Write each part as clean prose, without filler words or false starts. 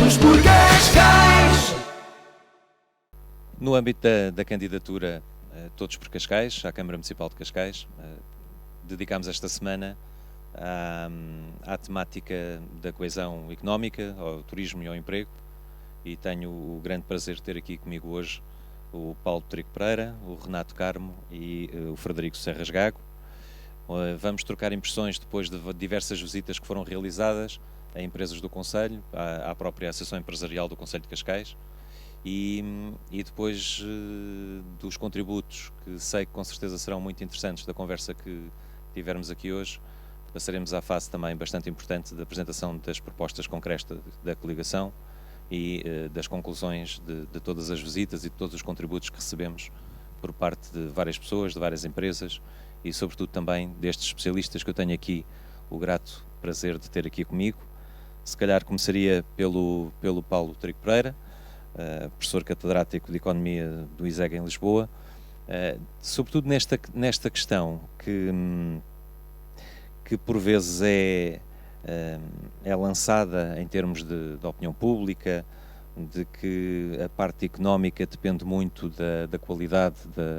Todos por Cascais. No âmbito da candidatura Todos por Cascais, à Câmara Municipal de Cascais, dedicámos esta semana à temática da coesão económica, ao turismo e ao emprego, e tenho o grande prazer de ter aqui comigo hoje o Paulo Trigo Pereira, o Renato Carmo e o Frederico Serras Gago. Vamos trocar impressões depois de diversas visitas que foram realizadas a empresas do Conselho, à própria Associação Empresarial do Conselho de Cascais, e depois dos contributos que sei que com certeza serão muito interessantes da conversa que tivermos aqui hoje, passaremos à fase também bastante importante da apresentação das propostas concretas da coligação e das conclusões de todas as visitas e de todos os contributos que recebemos por parte de várias pessoas, de várias empresas e sobretudo também destes especialistas que eu tenho aqui o grato prazer de ter aqui comigo. Se calhar começaria pelo Paulo Trigo Pereira, professor catedrático de Economia do ISEG em Lisboa, sobretudo nesta questão que por vezes é lançada em termos de opinião pública, de que a parte económica depende muito da qualidade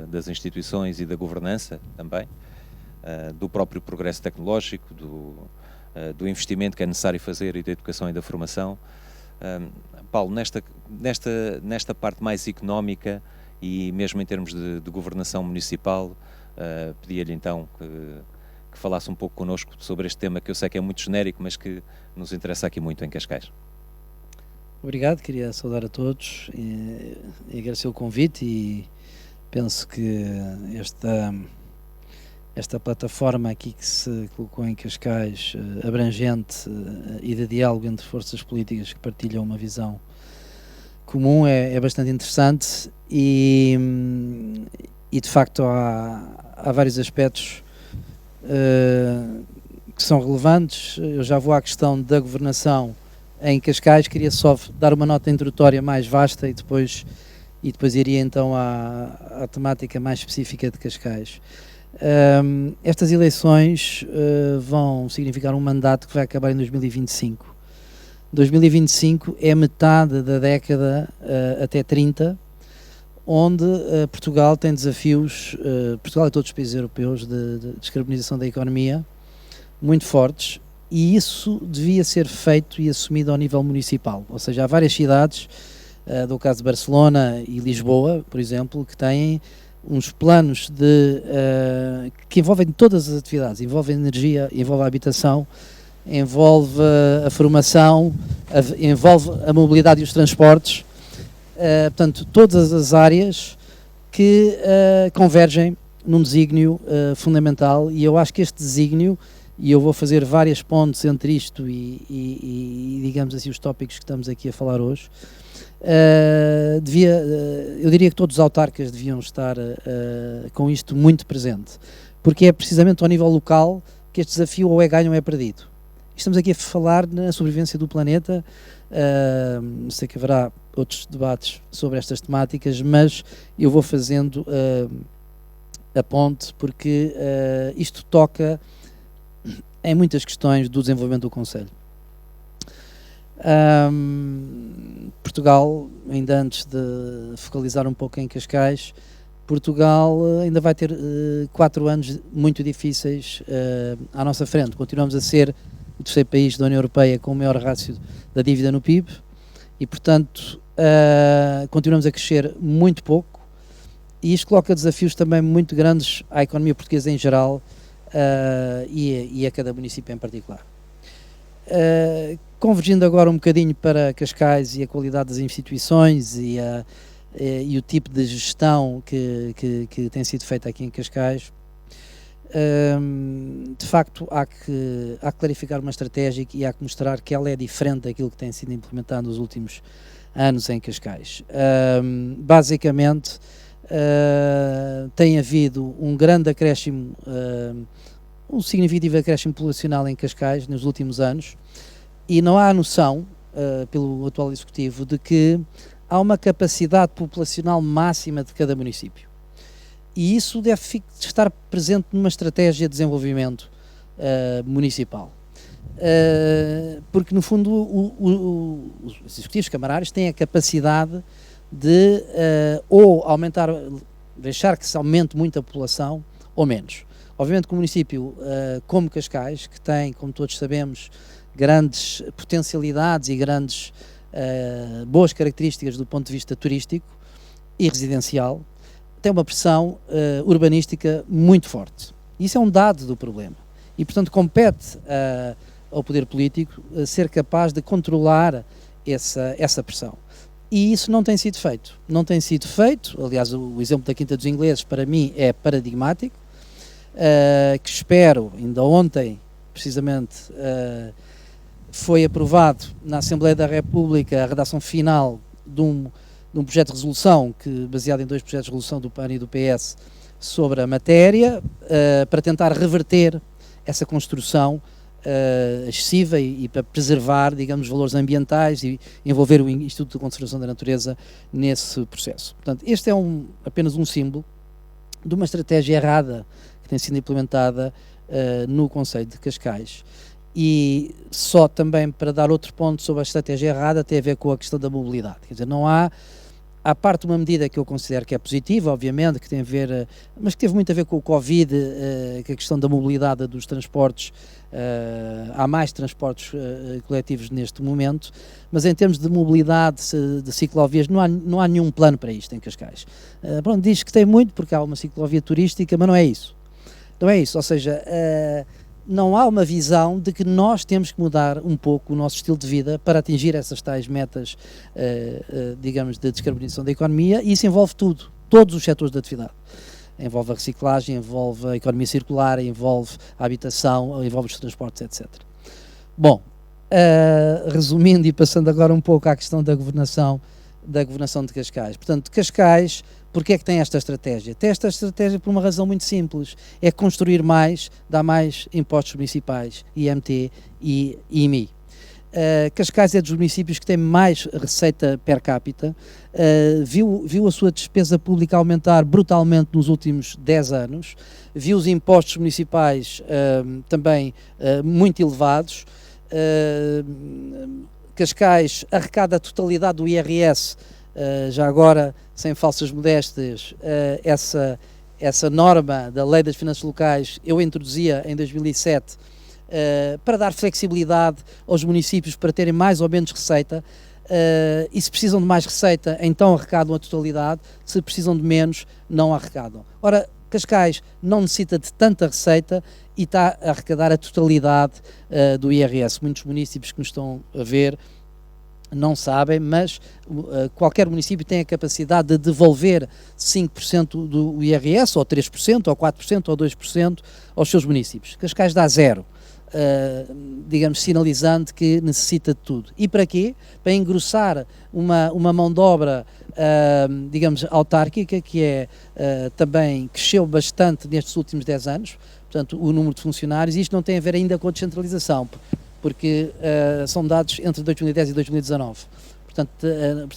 das instituições e da governança também, do próprio progresso tecnológico, do investimento que é necessário fazer e da educação e da formação. Paulo, nesta parte mais económica e mesmo em termos de governação municipal, pedia-lhe então que falasse um pouco connosco sobre este tema que eu sei que é muito genérico, mas que nos interessa aqui muito em Cascais. Obrigado, queria saudar a todos e agradecer o convite e penso que esta plataforma aqui que se colocou em Cascais, abrangente e de diálogo entre forças políticas que partilham uma visão comum, é bastante interessante e de facto há vários aspectos que são relevantes. Eu já vou à questão da governação em Cascais, queria só dar uma nota introdutória mais vasta e depois iria então à temática mais específica de Cascais. Estas eleições vão significar um mandato que vai acabar em 2025. 2025 é metade da década até 30, onde Portugal tem desafios, Portugal e todos os países europeus, de descarbonização da economia muito fortes, e isso devia ser feito e assumido ao nível municipal. Ou seja, há várias cidades, do caso de Barcelona e Lisboa, por exemplo, que têm uns planos que envolvem todas as atividades, envolve energia, envolve a habitação, envolve a formação, envolve a mobilidade e os transportes, portanto, todas as áreas que convergem num desígnio fundamental, e eu acho que este desígnio, e eu vou fazer várias pontes entre isto e digamos assim, os tópicos que estamos aqui a falar hoje, eu diria que todos os autarcas deviam estar com isto muito presente, porque é precisamente ao nível local que este desafio ou é ganho ou é perdido. Estamos aqui a falar na sobrevivência do planeta, sei que haverá outros debates sobre estas temáticas, mas eu vou fazendo a ponte porque isto toca em muitas questões do desenvolvimento do Conselho. Portugal, ainda antes de focalizar um pouco em Cascais, Portugal ainda vai ter 4 anos muito difíceis à nossa frente. Continuamos a ser o terceiro país da União Europeia com o maior rácio da dívida no PIB e, portanto, continuamos a crescer muito pouco, e isto coloca desafios também muito grandes à economia portuguesa em geral e a cada município em particular. Convergindo agora um bocadinho para Cascais e a qualidade das instituições e o tipo de gestão que tem sido feita aqui em Cascais, de facto há que clarificar uma estratégia e há que mostrar que ela é diferente daquilo que tem sido implementado nos últimos anos em Cascais. Basicamente, tem havido um grande acréscimo, um significativo acréscimo populacional em Cascais nos últimos anos, e não há noção, pelo atual Executivo, de que há uma capacidade populacional máxima de cada município. E isso deve estar presente numa estratégia de desenvolvimento municipal. porque no fundo os executivos camarários têm a capacidade de ou aumentar, deixar que se aumente muito a população ou menos. Obviamente que o município como Cascais, que tem, como todos sabemos, grandes potencialidades e grandes boas características do ponto de vista turístico e residencial, tem uma pressão urbanística muito forte. Isso é um dado do problema. E, portanto, compete ao poder político ser capaz de controlar essa pressão. E isso não tem sido feito. Não tem sido feito, aliás, o exemplo da Quinta dos Ingleses, para mim, é paradigmático, que espero, ainda ontem, precisamente, foi aprovado na Assembleia da República a redação final de um projeto de resolução, baseado em 2 projetos de resolução do PAN e do PS, sobre a matéria, para tentar reverter essa construção excessiva e para preservar, digamos, valores ambientais e envolver o Instituto de Conservação da Natureza nesse processo. Portanto, este é apenas um símbolo de uma estratégia errada que tem sido implementada no Concelho de Cascais. E só também para dar outro ponto sobre a estratégia errada, tem a ver com a questão da mobilidade. Quer dizer, não há parte uma medida que eu considero que é positiva, obviamente, que tem a ver, mas que teve muito a ver com o Covid, que a questão da mobilidade dos transportes, há mais transportes coletivos neste momento, mas em termos de mobilidade de ciclovias, não há nenhum plano para isto em Cascais. Pronto, diz que tem muito, porque há uma ciclovia turística, mas não é isso. Não é isso, ou seja, não há uma visão de que nós temos que mudar um pouco o nosso estilo de vida para atingir essas tais metas, digamos, de descarbonização da economia, e isso envolve tudo, todos os setores da atividade. Envolve a reciclagem, envolve a economia circular, envolve a habitação, envolve os transportes, etc. Bom, resumindo e passando agora um pouco à questão da governação de Cascais. Portanto, Cascais, porque é que tem esta estratégia? Tem esta estratégia por uma razão muito simples, é construir mais, dar mais impostos municipais, IMT e IMI. Cascais é dos municípios que tem mais receita per capita, viu a sua despesa pública aumentar brutalmente nos últimos 10 anos, viu os impostos municipais também muito elevados. Cascais arrecada a totalidade do IRS, já agora, sem falsas modéstias, essa norma da Lei das Finanças Locais eu introduzia em 2007 para dar flexibilidade aos municípios para terem mais ou menos receita, e se precisam de mais receita, então arrecadam a totalidade, se precisam de menos, não arrecadam. Ora, Cascais não necessita de tanta receita e está a arrecadar a totalidade do IRS. Muitos municípios que nos estão a ver não sabem, mas qualquer município tem a capacidade de devolver 5% do IRS, ou 3%, ou 4%, ou 2% aos seus municípios. Cascais dá 0%. Digamos, sinalizando que necessita de tudo. E para quê? Para engrossar uma mão de obra, digamos, autárquica, que também cresceu bastante nestes últimos 10 anos, portanto, o número de funcionários, e isto não tem a ver ainda com a descentralização, porque são dados entre 2010 e 2019. Portanto,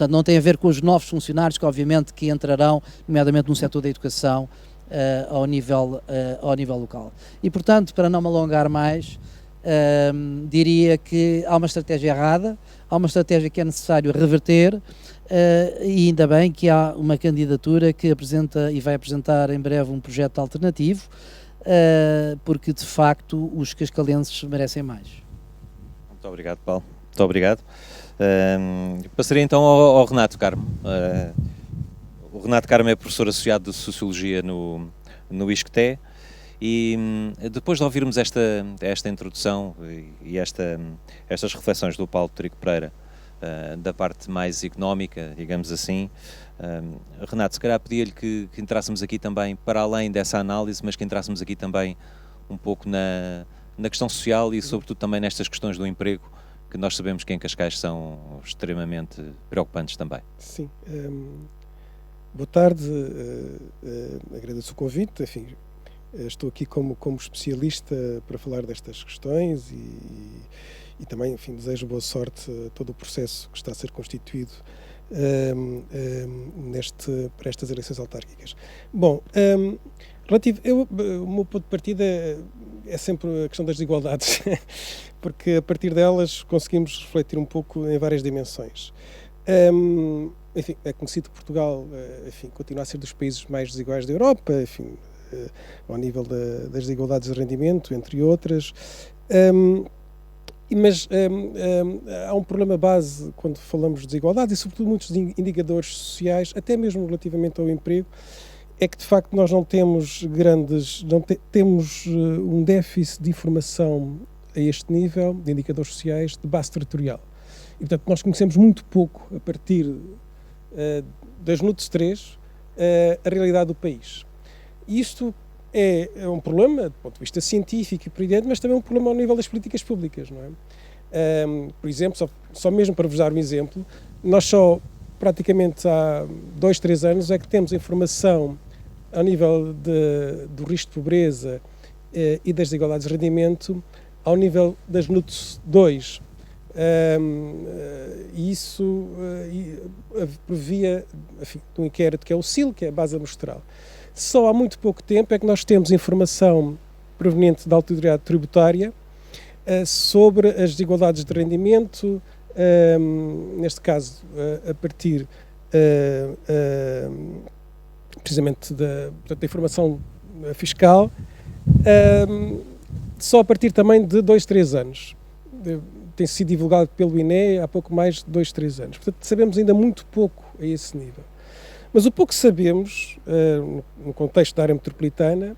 não tem a ver com os novos funcionários que, obviamente, que entrarão, nomeadamente no setor da educação, ao nível local. E, portanto, para não me alongar mais, diria que há uma estratégia errada, há uma estratégia que é necessário reverter, e ainda bem que há uma candidatura que apresenta e vai apresentar em breve um projeto alternativo, porque, de facto, os cascalenses merecem mais. Muito obrigado, Paulo. Muito obrigado. Passaria então ao Renato Carmo. O Renato Carmo é professor associado de Sociologia no ISCTE, e depois de ouvirmos esta introdução e estas reflexões do Paulo Trigo Pereira, da parte mais económica, digamos assim, Renato, se calhar pedia-lhe que entrássemos aqui também, para além dessa análise, mas que entrássemos aqui também um pouco na questão social e sobretudo também nestas questões do emprego, que nós sabemos que em Cascais são extremamente preocupantes também. Sim. Boa tarde, agradeço o convite, enfim, estou aqui como especialista para falar destas questões e também, enfim, desejo boa sorte a todo o processo que está a ser constituído para estas eleições autárquicas. Bom, O meu ponto de partida é sempre a questão das desigualdades, porque a partir delas conseguimos refletir um pouco em várias dimensões. Enfim, é conhecido que Portugal continua a ser dos países mais desiguais da Europa, ao nível das desigualdades de rendimento, entre outras. Mas há um problema base quando falamos de desigualdade e, sobretudo, muitos indicadores sociais, até mesmo relativamente ao emprego, é que de facto nós não temos temos um déficit de informação a este nível de indicadores sociais de base territorial. E portanto nós conhecemos muito pouco a partir das NUTS 3 a realidade do país. E isto é um problema do ponto de vista científico e por aí dentro, mas também um problema ao nível das políticas públicas, não é? Por exemplo, só mesmo para vos dar um exemplo, nós só praticamente há 2, 3 anos é que temos informação ao nível do risco de pobreza e das desigualdades de rendimento ao nível das NUTS 2. E isso por via de um inquérito que é o SIL, que é a base amostral. Só há muito pouco tempo é que nós temos informação proveniente da autoridade tributária sobre as desigualdades de rendimento, neste caso a partir precisamente da informação fiscal, só a partir também de 2, 3 anos. Tem sido divulgado pelo INE há pouco mais de 2, 3 anos. Portanto, sabemos ainda muito pouco a esse nível. Mas o pouco que sabemos, no contexto da área metropolitana,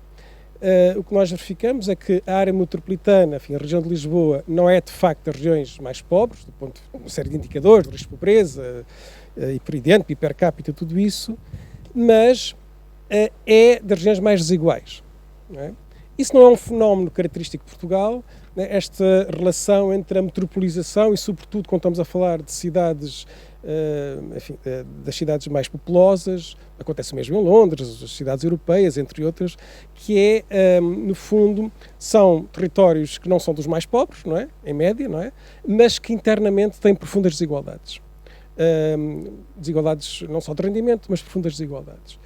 o que nós verificamos é que a área metropolitana, a região de Lisboa, não é de facto das regiões mais pobres, do ponto de uma série de indicadores, de risco de pobreza, e por aí dentro, per capita, tudo isso, mas é das regiões mais desiguais. Não é? Isso não é um fenómeno característico de Portugal, né? Esta relação entre a metropolização e, sobretudo, quando estamos a falar de cidades, das cidades mais populosas, acontece mesmo em Londres, as cidades europeias, entre outras, que no fundo, são territórios que não são dos mais pobres, não é? Em média, não é? Mas que internamente têm profundas desigualdades. Desigualdades não só de rendimento, mas profundas desigualdades.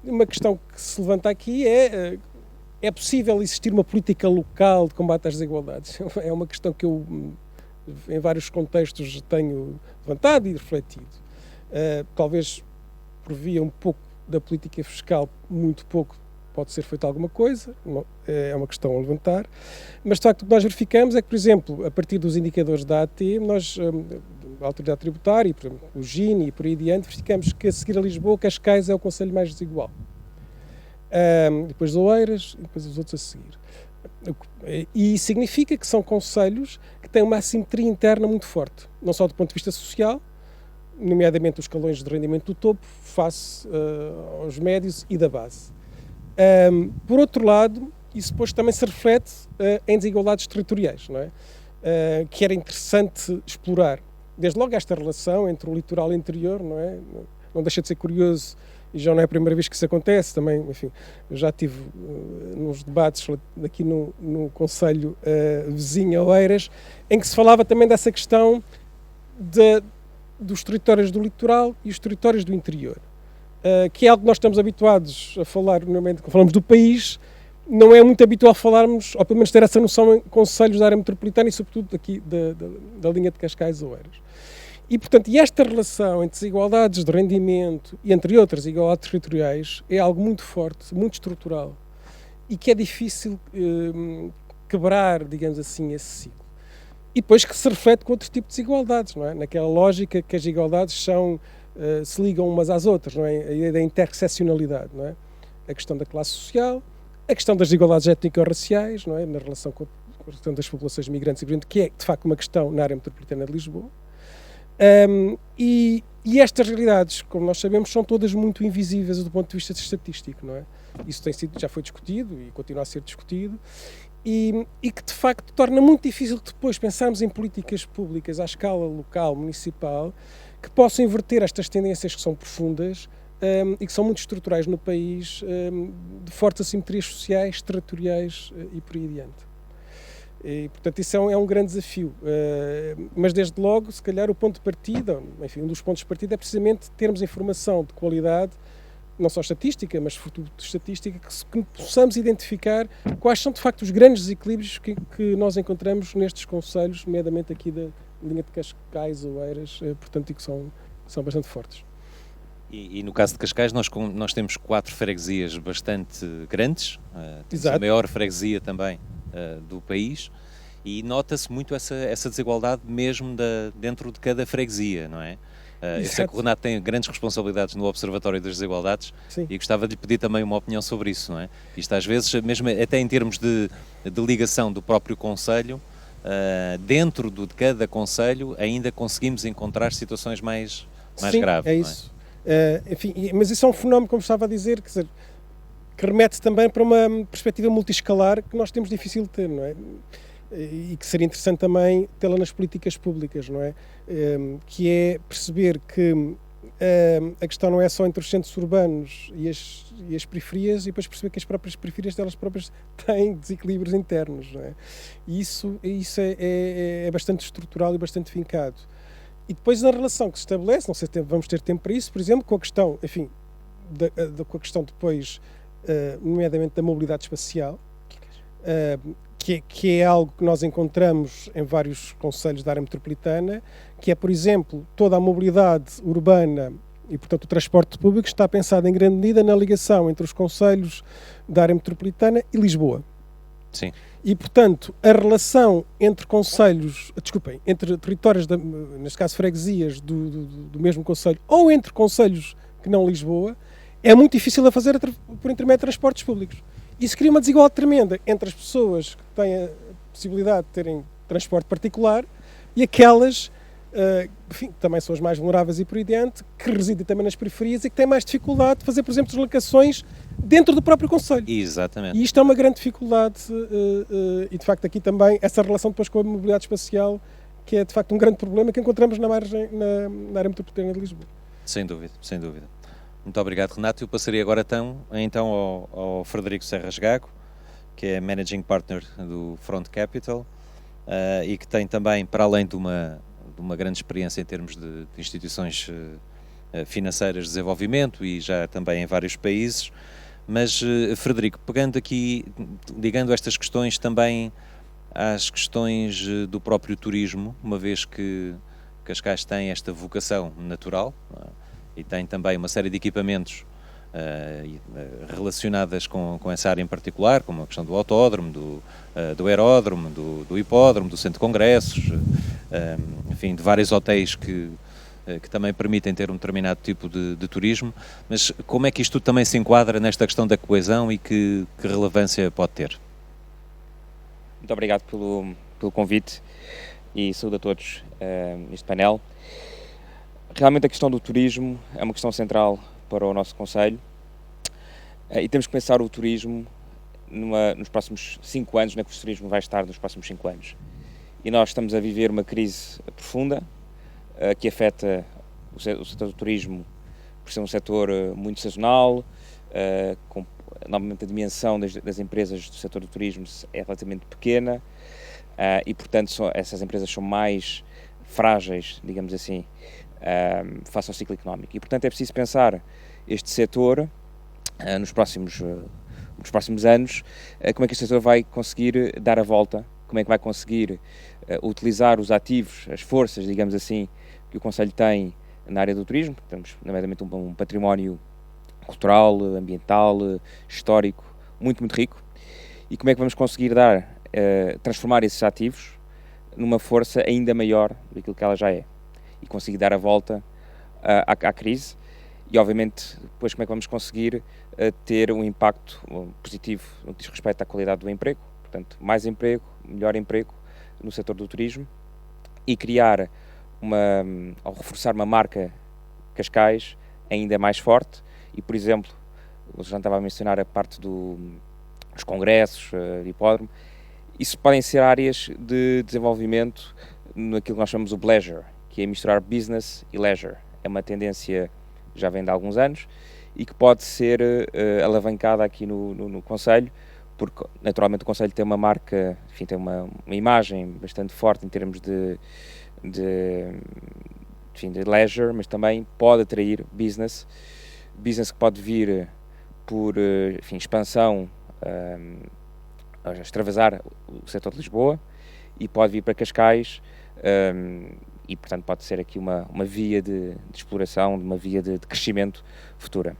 Uma questão que se levanta aqui é possível existir uma política local de combate às desigualdades? É uma questão que eu, em vários contextos, tenho levantado e refletido. Talvez por via um pouco da política fiscal, muito pouco pode ser feito alguma coisa, é uma questão a levantar, mas de facto o que nós verificamos é que, por exemplo, a partir dos indicadores da AT, nós, a Autoridade Tributária, por exemplo, o Gini e por aí adiante, verificamos que a seguir a Lisboa, Cascais é o concelho mais desigual. Depois Oeiras e depois os outros a seguir. E significa que são concelhos que têm uma assimetria interna muito forte, não só do ponto de vista social, nomeadamente os escalões de rendimento do topo, face aos médios e da base. Por outro lado, isso depois também se reflete em desigualdades territoriais, não é? Que era interessante explorar. Desde logo esta relação entre o litoral e o interior, não é? Não deixa de ser curioso, e já não é a primeira vez que isso acontece, também, enfim, eu já tive nos debates aqui no concelho vizinho a Oeiras, em que se falava também dessa questão dos territórios do litoral e os territórios do interior. Que é algo que nós estamos habituados a falar, normalmente, quando falamos do país, não é muito habitual falarmos, ou pelo menos ter essa noção em concelhos da área metropolitana e, sobretudo, aqui da linha de Cascais a Oeiras. E, portanto, esta relação entre desigualdades de rendimento e, entre outras, desigualdades territoriais é algo muito forte, muito estrutural, e que é difícil quebrar, digamos assim, esse ciclo. E depois que se reflete com outro tipo de desigualdades, não é? Naquela lógica que as desigualdades se ligam umas às outras, não é? A ideia da interseccionalidade, não é? A questão da classe social, a questão das desigualdades étnico-raciais, não é? Na relação com a questão das populações migrantes e que é, de facto, uma questão na área metropolitana de Lisboa. E estas realidades, como nós sabemos, são todas muito invisíveis do ponto de vista estatístico, não é? Isso já foi discutido e continua a ser discutido, e que, de facto, torna muito difícil depois pensarmos em políticas públicas à escala local, municipal, que possam inverter estas tendências que são profundas e que são muito estruturais no país, de fortes assimetrias sociais, territoriais e por aí adiante. E, portanto, isso é um grande desafio. Mas, desde logo, se calhar o ponto de partida, enfim, um dos pontos de partida é precisamente termos informação de qualidade não só estatística, mas futuro de estatística, que possamos identificar quais são de facto os grandes desequilíbrios que nós encontramos nestes concelhos, nomeadamente aqui da linha de Cascais, Oeiras, portanto, e que são bastante fortes. E no caso de Cascais nós temos 4 freguesias bastante grandes, temos Exato. a maior freguesia também do país, e nota-se muito essa desigualdade mesmo dentro de cada freguesia, não é? Eu sei que o Renato tem grandes responsabilidades no Observatório das Desigualdades. Sim. E gostava de lhe pedir também uma opinião sobre isso, não é? Isto às vezes, mesmo até em termos de ligação do próprio concelho, dentro de cada concelho ainda conseguimos encontrar situações mais Sim, graves. É isso. Enfim, mas isso é um fenómeno, como estava a dizer, que remete também para uma perspectiva multiescalar que nós temos difícil de ter, não é? E que seria interessante também tê-la nas políticas públicas, não é? Que é perceber que a questão não é só entre os centros urbanos e as periferias, e depois perceber que as próprias periferias delas próprias têm desequilíbrios internos, não é? E isso é bastante estrutural e bastante fincado. E depois na relação que se estabelece, não sei se vamos ter tempo para isso, por exemplo, com a questão, enfim, com a questão depois, nomeadamente da mobilidade espacial, que é algo que nós encontramos em vários concelhos da área metropolitana, que é, por exemplo, toda a mobilidade urbana e, portanto, o transporte público está pensado em grande medida na ligação entre os concelhos da área metropolitana e Lisboa. Sim. E, portanto, a relação entre concelhos, entre territórios, neste caso freguesias do mesmo concelho, ou entre concelhos que não Lisboa, é muito difícil a fazer por intermédio de transportes públicos. Isso cria uma desigualdade tremenda entre as pessoas que têm a possibilidade de terem transporte particular e aquelas, enfim, que também são as mais vulneráveis e por aí diante, que residem também nas periferias e que têm mais dificuldade de fazer, por exemplo, deslocações dentro do próprio concelho. Exatamente. E isto é uma grande dificuldade e, de facto, aqui também essa relação depois com a mobilidade espacial, que é, de facto, um grande problema que encontramos na área metropolitana de Lisboa. Sem dúvida, sem dúvida. Muito obrigado, Renato. Eu passaria agora então ao Frederico Serras Gago, que é Managing Partner do Front Capital e que tem também, para além de uma grande experiência em termos de instituições financeiras de desenvolvimento e já também em vários países. Mas, Frederico, pegando aqui, ligando estas questões também às questões do próprio turismo, uma vez que Cascais tem esta vocação natural, e tem também uma série de equipamentos relacionadas com essa área em particular, como a questão do autódromo, do aeródromo, do hipódromo, do centro de congressos, enfim, de vários hotéis que também permitem ter um determinado tipo de turismo, mas como é que isto tudo também se enquadra nesta questão da coesão e que relevância pode ter? Muito obrigado pelo convite e saúde a todos neste painel. Realmente a questão do turismo é uma questão central para o nosso concelho e temos que pensar o turismo nos próximos 5 anos, onde é que o turismo vai estar nos próximos 5 anos. E nós estamos a viver uma crise profunda que afeta o setor do turismo por ser um setor muito sazonal, normalmente a dimensão das empresas do setor do turismo é relativamente pequena e, portanto, essas empresas são mais frágeis, digamos assim, face ao ciclo económico. E, portanto, é preciso pensar este setor nos próximos anos, como é que este setor vai conseguir dar a volta, como é que vai conseguir utilizar os ativos, as forças, digamos assim, que o concelho tem na área do turismo. Temos, nomeadamente, um património cultural, ambiental, histórico, muito, muito rico. E como é que vamos conseguir transformar esses ativos numa força ainda maior do que ela já é e conseguir dar a volta à crise e, obviamente, depois como é que vamos conseguir ter um impacto positivo no que diz respeito à qualidade do emprego, portanto, mais emprego, melhor emprego no setor do turismo e criar ao reforçar uma marca Cascais ainda mais forte e, por exemplo, eu já estava a mencionar a parte dos congressos, de hipódromo, isso podem ser áreas de desenvolvimento naquilo que nós chamamos o leisure, que é misturar business e leisure. É uma tendência que já vem de alguns anos e que pode ser alavancada aqui no concelho, porque naturalmente o concelho tem uma marca, enfim, tem uma imagem bastante forte em termos de leisure, mas também pode atrair business business que pode vir por enfim, expansão, extravasar o setor de Lisboa, e pode vir para Cascais, e portanto pode ser aqui uma via de exploração, uma via de crescimento futura.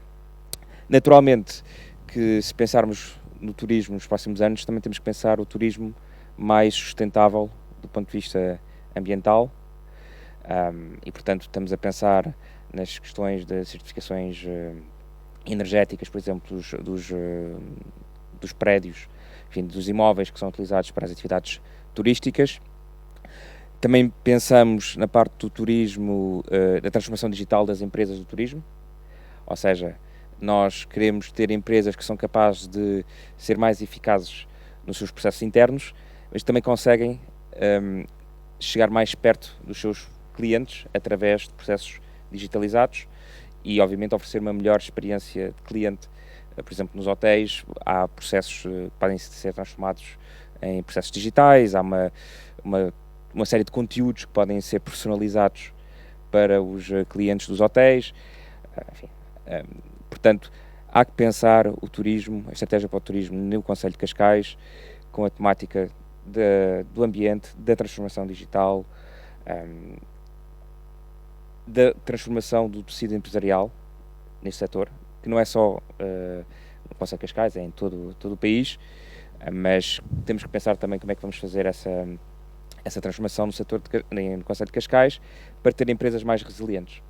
Naturalmente que, se pensarmos no turismo nos próximos anos, também temos que pensar o turismo mais sustentável do ponto de vista ambiental, e portanto estamos a pensar nas questões das certificações energéticas, por exemplo, dos prédios, enfim, dos imóveis que são utilizados para as atividades turísticas. Também pensamos na parte do turismo, da transformação digital das empresas do turismo, ou seja, nós queremos ter empresas que são capazes de ser mais eficazes nos seus processos internos, mas também conseguem chegar mais perto dos seus clientes através de processos digitalizados e, obviamente, oferecer uma melhor experiência de cliente. Por exemplo, nos hotéis há processos que podem ser transformados em processos digitais, há uma série de conteúdos que podem ser personalizados para os clientes dos hotéis. Enfim, portanto, há que pensar o turismo, a estratégia para o turismo no Concelho de Cascais, com a temática do ambiente, da transformação digital, da transformação do tecido empresarial neste setor, que não é só no Concelho de Cascais, é em todo o país, mas temos que pensar também como é que vamos fazer essa transformação no setor no Concelho de Cascais para ter empresas mais resilientes,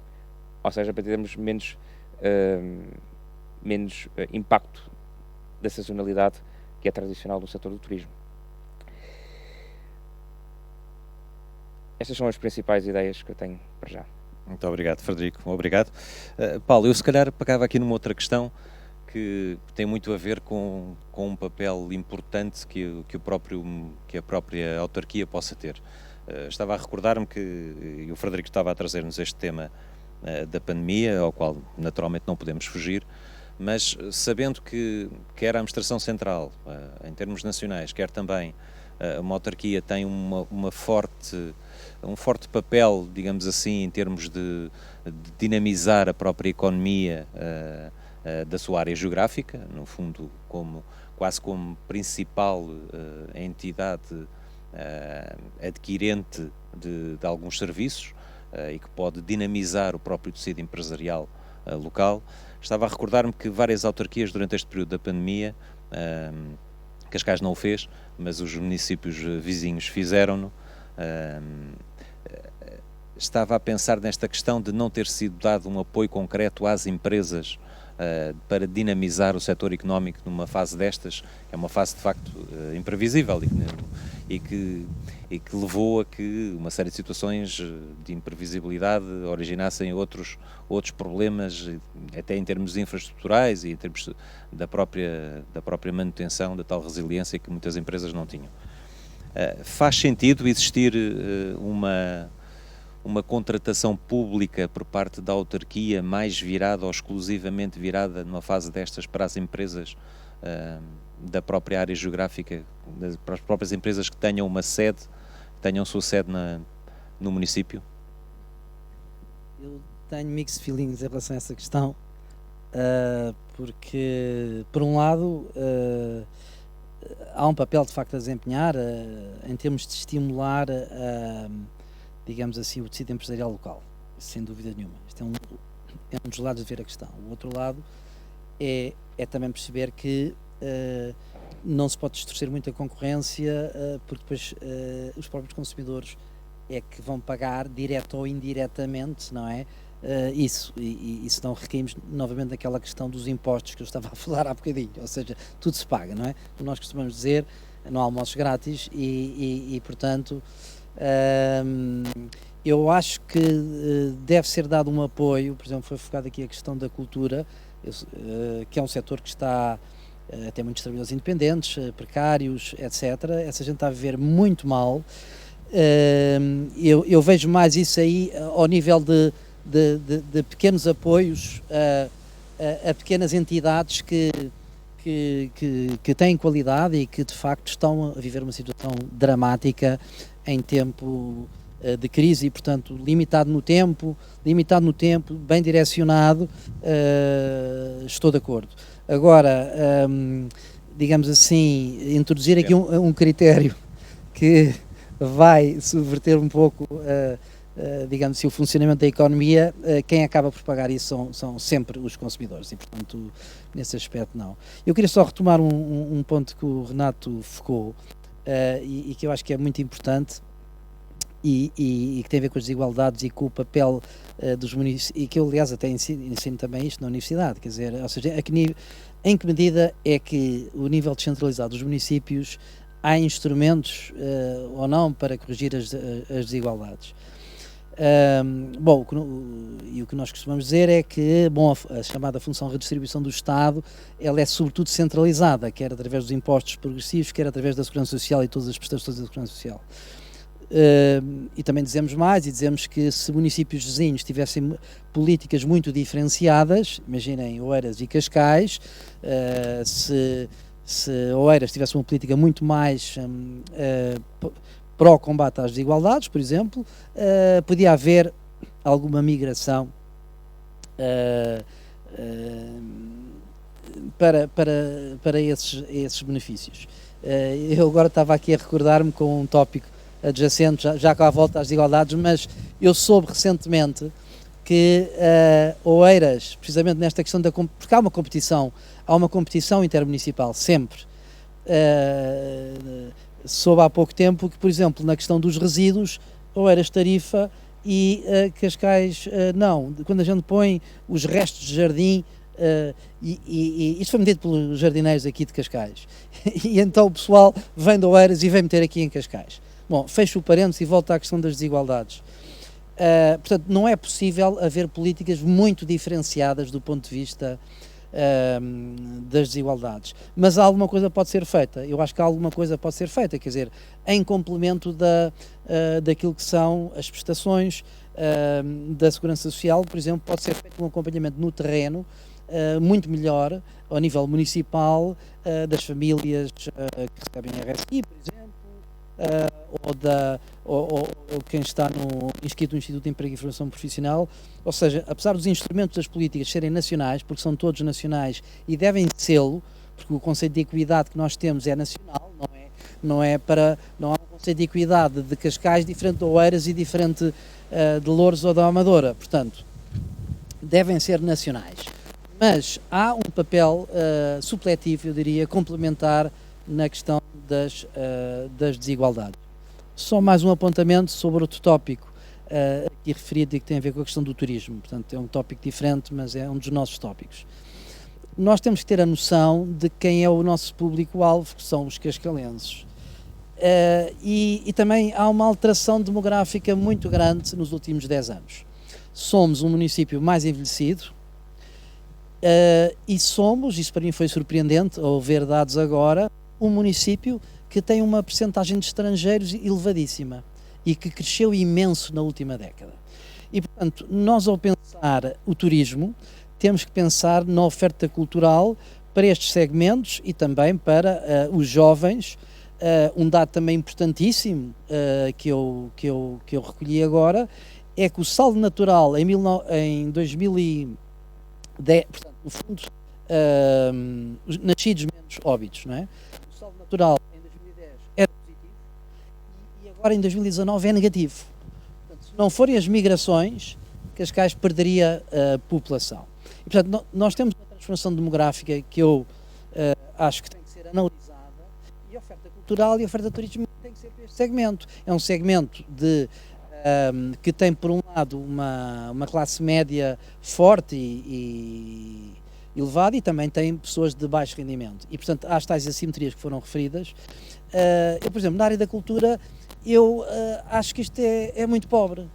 ou seja, para termos menos impacto da sazonalidade que é tradicional no setor do turismo. Estas são as principais ideias que eu tenho para já. Muito obrigado, Frederico. Obrigado. Paulo, eu se calhar pegava aqui numa outra questão que tem muito a ver com um papel importante que a própria autarquia possa ter. Estava a recordar-me e o Frederico estava a trazer-nos este tema da pandemia, ao qual naturalmente não podemos fugir, mas sabendo que quer a Administração Central, em termos nacionais, quer também uma autarquia tem um forte papel, digamos assim, em termos de dinamizar a própria economia da sua área geográfica, no fundo quase como principal entidade adquirente de alguns serviços e que pode dinamizar o próprio tecido empresarial local. Estava a recordar-me que várias autarquias durante este período da pandemia, Cascais não o fez, mas os municípios vizinhos fizeram-no. Estava a pensar nesta questão de não ter sido dado um apoio concreto às empresas para dinamizar o setor económico numa fase destas, que é uma fase de facto imprevisível e que levou a que uma série de situações de imprevisibilidade originassem outros problemas, até em termos infraestruturais e em termos da própria manutenção da tal resiliência que muitas empresas não tinham. Faz sentido existir uma contratação pública por parte da autarquia mais virada ou exclusivamente virada numa fase destas para as empresas da própria área geográfica, para as próprias empresas que tenham uma sede, tenham sua sede no município? Eu tenho mixed feelings em relação a essa questão, porque, por um lado, há um papel de facto a desempenhar em termos de estimular, digamos assim, o tecido empresarial local, sem dúvida nenhuma. Isto é um dos lados de ver a questão. O outro lado é também perceber que não se pode distorcer muito a concorrência, porque depois os próprios consumidores é que vão pagar, direto ou indiretamente, não é? Isso, e se não recaímos novamente naquela questão dos impostos que eu estava a falar há bocadinho, ou seja, tudo se paga, não é? Nós costumamos dizer, não há almoços grátis e portanto, eu acho que deve ser dado um apoio. Por exemplo, foi focado aqui a questão da cultura, que é um setor que está tem muitos trabalhadores independentes, precários, etc. Essa gente está a viver muito mal. Eu vejo mais isso aí ao nível de pequenos apoios a pequenas entidades que têm qualidade e que de facto estão a viver uma situação dramática em tempo de crise e, portanto, limitado no tempo, bem direcionado, estou de acordo. Agora, digamos assim, introduzir aqui um critério que vai subverter um pouco, digamos assim, o funcionamento da economia, quem acaba por pagar isso são sempre os consumidores e, portanto, nesse aspecto não. Eu queria só retomar um ponto que o Renato focou e que eu acho que é muito importante e que tem a ver com as desigualdades e com o papel dos municípios, e que eu, aliás, até ensino também isto na universidade, quer dizer, ou seja, em que medida é que o nível descentralizado dos municípios há instrumentos ou não para corrigir as desigualdades. E o que nós costumamos dizer é que, a chamada função de redistribuição do Estado, ela é sobretudo centralizada, quer através dos impostos progressivos, quer através da Segurança Social e todas as prestações da Segurança Social. E também dizemos mais, e dizemos que se municípios vizinhos tivessem políticas muito diferenciadas, imaginem Oeiras e Cascais, se Oeiras tivesse uma política muito mais pró combate às desigualdades, por exemplo, podia haver alguma migração para esses benefícios. Eu agora estava aqui a recordar-me com um tópico adjacente, já com a volta às desigualdades, mas eu soube recentemente que Oeiras, precisamente nesta questão porque há uma competição intermunicipal, sempre. Soube há pouco tempo que, por exemplo, na questão dos resíduos, Oeiras tarifa e Cascais não. Quando a gente põe os restos de jardim, isto foi medido pelos jardineiros aqui de Cascais, e então o pessoal vem de Oeiras e vem meter aqui em Cascais. Bom, fecho o parênteses e volto à questão das desigualdades. Portanto, não é possível haver políticas muito diferenciadas do ponto de vista das desigualdades, mas alguma coisa pode ser feita. Eu acho que alguma coisa pode ser feita, quer dizer, em complemento daquilo que são as prestações da Segurança Social, por exemplo, pode ser feito um acompanhamento no terreno muito melhor, ao nível municipal, das famílias que recebem RSI, por exemplo, ou quem está inscrito no Instituto de Emprego e Formação Profissional. Ou seja, apesar dos instrumentos das políticas serem nacionais, porque são todos nacionais e devem sê-lo, porque o conceito de equidade que nós temos é nacional, não há um conceito de equidade de Cascais diferente de Oeiras e diferente de Louros ou da Amadora, portanto, devem ser nacionais. Mas há um papel supletivo, eu diria, complementar na questão das desigualdades. Só mais um apontamento sobre outro tópico aqui referido e que tem a ver com a questão do turismo. Portanto, é um tópico diferente, mas é um dos nossos tópicos. Nós temos que ter a noção de quem é o nosso público-alvo, que são os cascalenses. E também há uma alteração demográfica muito grande nos últimos 10 anos. Somos um município mais envelhecido, e somos, isso para mim foi surpreendente, ao ver dados agora, um município que tem uma percentagem de estrangeiros elevadíssima e que cresceu imenso na última década. E, portanto, nós ao pensar o turismo, temos que pensar na oferta cultural para estes segmentos e também para os jovens. Um dado também importantíssimo que eu recolhi agora é que o saldo natural em 2010, portanto, no fundo, os nascidos menos óbitos, não é? O saldo natural em 2010 era positivo e agora em 2019 é negativo. Portanto, se não forem as migrações, Cascais perderia a população. E, portanto, nós temos uma transformação demográfica que eu acho que tem que ser analisada, e a oferta cultural e a oferta de turismo tem que ser para este segmento. É um segmento que tem, por um lado, uma classe média forte e elevada, e também tem pessoas de baixo rendimento. E, portanto, há as tais assimetrias que foram referidas. Eu, por exemplo, na área da cultura, eu acho que isto é muito pobre.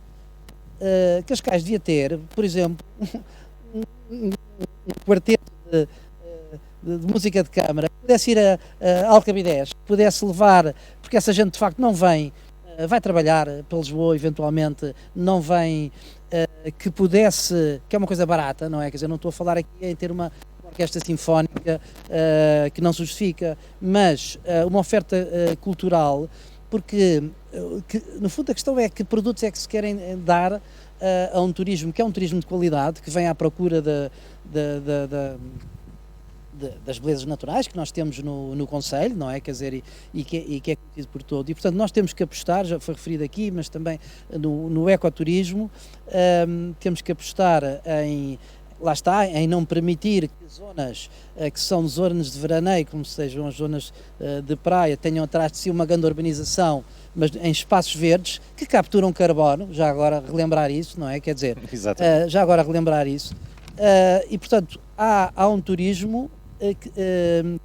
Cascais devia ter, por exemplo, um quarteto de música de câmara, pudesse ir a Alcabidez, pudesse levar, porque essa gente de facto não vem, vai trabalhar para Lisboa eventualmente, não vem, que é uma coisa barata, não é? Quer dizer, não estou a falar aqui em ter uma orquestra sinfónica que não se justifica, mas uma oferta cultural porque no fundo a questão é que produtos é que se querem dar a um turismo que é um turismo de qualidade, que vem à procura das belezas naturais que nós temos no concelho, não é? Quer dizer, e que é conhecido por todo. E, portanto, nós temos que apostar, já foi referido aqui, mas também no ecoturismo, temos que apostar lá está, em não permitir que zonas que são zonas de veraneio, como sejam as zonas de praia, tenham atrás de si uma grande urbanização, mas em espaços verdes, que capturam carbono, já agora relembrar isso, não é? Quer dizer, já agora relembrar isso. E, portanto, há um turismo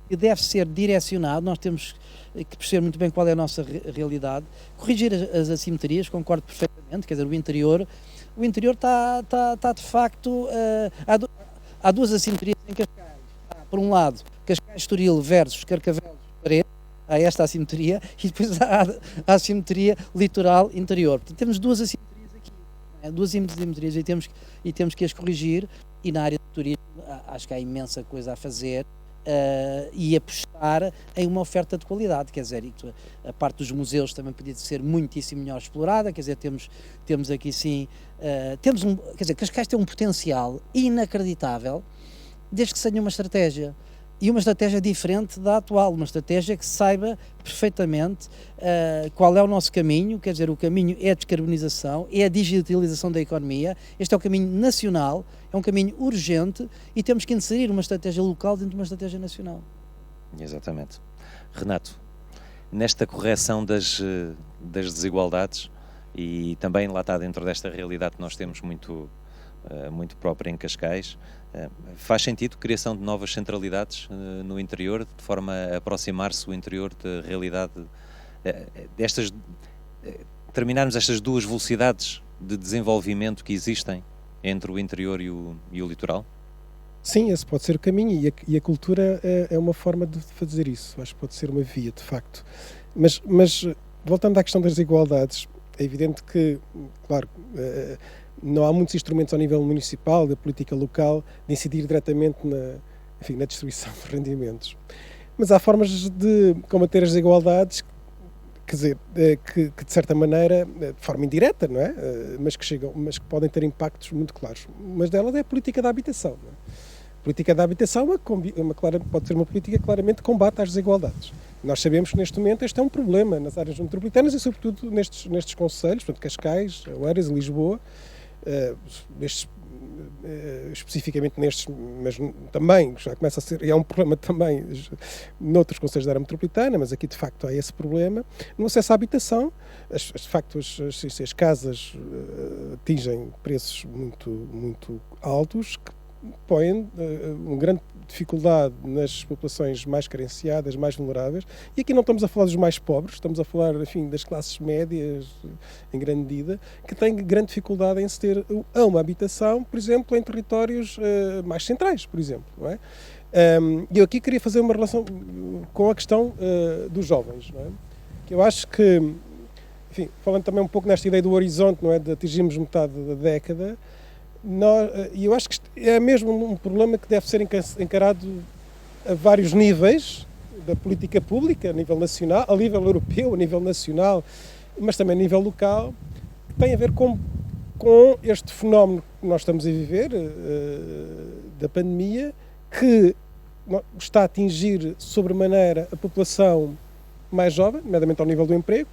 que deve ser direcionado, nós temos que perceber muito bem qual é a nossa realidade, corrigir as assimetrias, concordo perfeitamente, quer dizer, o interior está de facto, há duas assimetrias em Cascais, por um lado, Cascais-Estoril versus Carcavelos-Paredes, há esta assimetria, e depois há a assimetria litoral-interior. Portanto, temos duas assimetrias aqui, duas assimetrias e temos que as corrigir, e na área do turismo acho que há imensa coisa a fazer e apostar em uma oferta de qualidade, quer dizer, a parte dos museus também podia ser muitíssimo melhor explorada, quer dizer, temos aqui sim, quer dizer, Cascais tem um potencial inacreditável, desde que se tenha uma estratégia. E uma estratégia diferente da atual, uma estratégia que saiba perfeitamente qual é o nosso caminho, quer dizer, o caminho é a descarbonização, é a digitalização da economia, este é o caminho nacional, é um caminho urgente e temos que inserir uma estratégia local dentro de uma estratégia nacional. Exatamente. Renato, nesta correção das desigualdades e também lá está dentro desta realidade que nós temos muito própria em Cascais, faz sentido a criação de novas centralidades no interior, de forma a aproximar-se o interior da realidade, terminarmos estas duas velocidades de desenvolvimento que existem entre o interior e o litoral? Sim, esse pode ser o caminho e a cultura é uma forma de fazer isso. Acho que pode ser uma via, de facto. Mas voltando à questão das desigualdades, é evidente que, claro, não há muitos instrumentos ao nível municipal, da política local, de incidir diretamente na distribuição de rendimentos. Mas há formas de combater as desigualdades, quer dizer, que de certa maneira, de forma indireta, não é? Mas que podem ter impactos muito claros. Uma delas é a política da habitação. Não é? A política da habitação pode ser uma política que claramente combate as desigualdades. Nós sabemos que neste momento este é um problema nas áreas metropolitanas e sobretudo nestes concelhos, portanto Cascais, Oeiras e Lisboa, especificamente nestes, mas também já começa a ser, e é um problema também noutros concelhos da área metropolitana, mas aqui de facto há esse problema. No acesso à habitação, de facto as casas atingem preços muito altos, que põem uma grande dificuldade nas populações mais carenciadas, mais vulneráveis, e aqui não estamos a falar dos mais pobres, estamos a falar, enfim, das classes médias, em grande medida, que têm grande dificuldade em se ter uma habitação, por exemplo, em territórios mais centrais, por exemplo, não é? E eu aqui queria fazer uma relação com a questão dos jovens, não é? Que eu acho que, enfim, falando também um pouco nesta ideia do horizonte, não é, de atingirmos metade da década, e eu acho que é mesmo um problema que deve ser encarado a vários níveis da política pública, a nível nacional, a nível europeu, a nível nacional, mas também a nível local, que tem a ver com este fenómeno que nós estamos a viver, da pandemia, que está a atingir sobremaneira a população mais jovem, nomeadamente ao nível do emprego,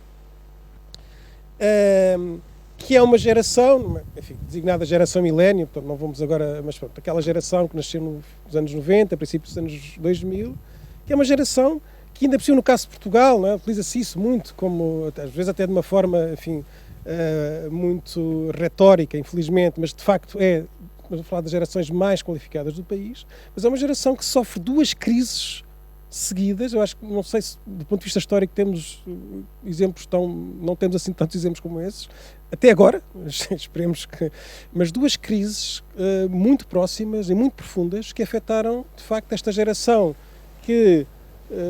que é uma geração, enfim, designada geração milénio, portanto não vamos agora, mas pronto, aquela geração que nasceu nos anos 90, a princípios dos anos 2000, que é uma geração que ainda por cima no caso de Portugal, não é? Utiliza-se isso muito, como às vezes até de uma forma, enfim, muito retórica, infelizmente, mas de facto estamos a falar das gerações mais qualificadas do país, mas é uma geração que sofre duas crises seguidas. Eu acho que, não sei se do ponto de vista histórico temos exemplos não temos assim tantos exemplos como esses, até agora, esperemos que, mas duas crises muito próximas e muito profundas que afetaram de facto esta geração que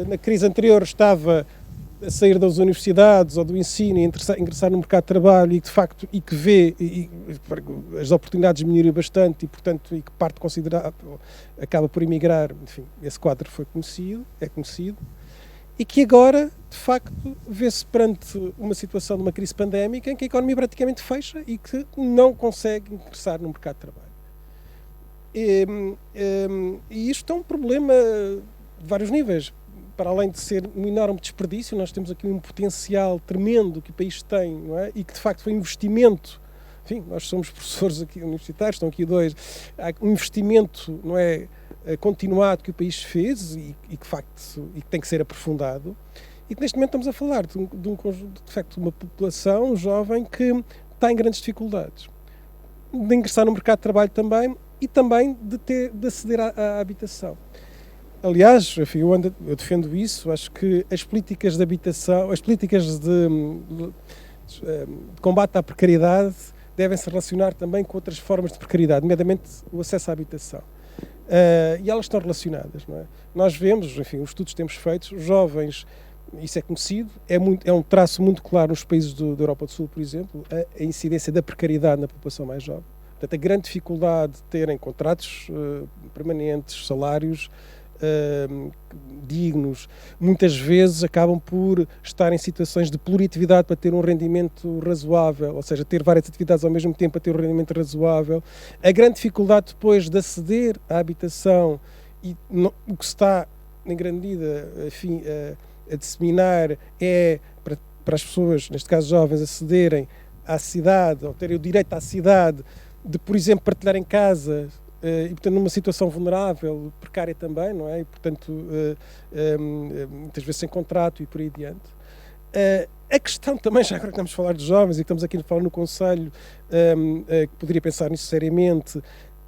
na crise anterior estava a sair das universidades ou do ensino e ingressar no mercado de trabalho e de facto que vê as oportunidades diminuírem bastante e portanto que parte considerável acaba por emigrar. Enfim, esse quadro é conhecido, e que agora, de facto, vê-se perante uma situação de uma crise pandémica em que a economia praticamente fecha e que não consegue ingressar no mercado de trabalho. E isto é um problema de vários níveis. Para além de ser um enorme desperdício, nós temos aqui um potencial tremendo que o país tem, não é? E que de facto foi um investimento. Enfim, nós somos professores aqui universitários, estão aqui dois. Há um investimento, não é, continuado que o país fez e que de facto e que tem que ser aprofundado. E que neste momento estamos a falar de um conjunto, de facto, de uma população jovem que está em grandes dificuldades de ingressar no mercado de trabalho também e também de aceder à habitação. Aliás, enfim, eu defendo isso, acho que as políticas de habitação, as políticas de combate à precariedade devem se relacionar também com outras formas de precariedade, nomeadamente o acesso à habitação. E elas estão relacionadas, não é? Nós vemos, enfim, os estudos que temos feitos, os jovens, isso é conhecido, é um traço muito claro nos países da Europa do Sul, por exemplo, a incidência da precariedade na população mais jovem. Portanto, a grande dificuldade de terem contratos permanentes, salários dignos, muitas vezes acabam por estar em situações de pluriatividade para ter um rendimento razoável, ou seja, ter várias atividades ao mesmo tempo para ter um rendimento razoável. A grande dificuldade depois de aceder à habitação e o que se está, em grande medida, enfim, a disseminar é para as pessoas, neste caso jovens, acederem à cidade, ou terem o direito à cidade, de, por exemplo, partilhar em casa, e, portanto, numa situação vulnerável, precária também, não é? E, portanto, muitas vezes sem contrato e por aí adiante. A questão também, já agora que estamos a falar de jovens e que estamos aqui a falar no Conselho, que poderia pensar nisso seriamente,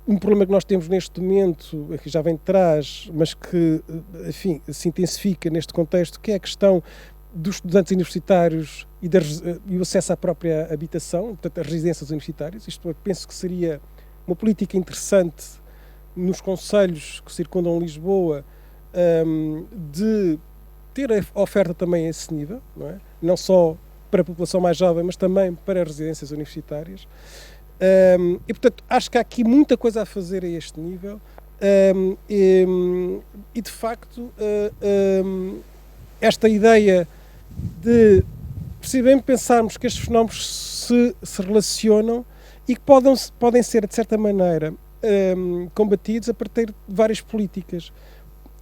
um problema que nós temos neste momento, que já vem de trás, mas que, enfim, se intensifica neste contexto, que é a questão dos estudantes universitários e o acesso à própria habitação, portanto, as residências universitárias. Isto eu penso que seria uma política interessante nos concelhos que circundam Lisboa, de ter a oferta também a esse nível, não é? Não só para a população mais jovem, mas também para as residências universitárias. E, portanto, acho que há aqui muita coisa a fazer a este nível e de facto, esta ideia de precisamente pensarmos que estes fenómenos se relacionam e que podem ser, de certa maneira, combatidos a partir de várias políticas.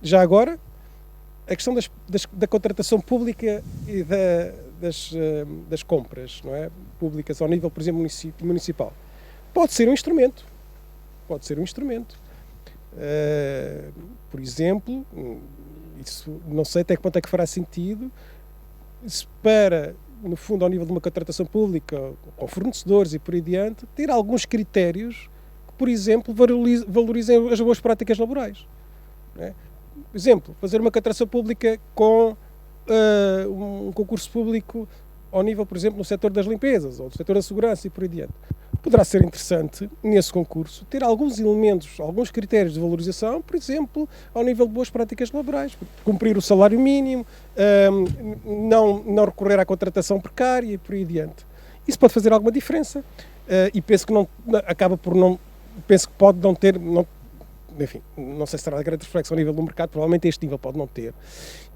Já agora, a questão da contratação pública e das compras, não é? Públicas ao nível, por exemplo, municipal. Pode ser um instrumento. Pode ser um instrumento. Por exemplo, isso não sei até que ponto é que fará sentido, se para, no fundo, ao nível de uma contratação pública, com fornecedores e por aí adiante, ter alguns critérios que, por exemplo, valorizem as boas práticas laborais. Não é? Por exemplo, fazer uma contratação pública com um concurso público ao nível, por exemplo, no setor das limpezas ou no setor da segurança e por aí adiante. Poderá ser interessante, nesse concurso, ter alguns elementos, alguns critérios de valorização, por exemplo, ao nível de boas práticas laborais, cumprir o salário mínimo, não recorrer à contratação precária e por aí adiante. Isso pode fazer alguma diferença e penso que penso que pode não ter, enfim, não sei se será de grande reflexão ao nível do mercado, provavelmente este nível pode não ter.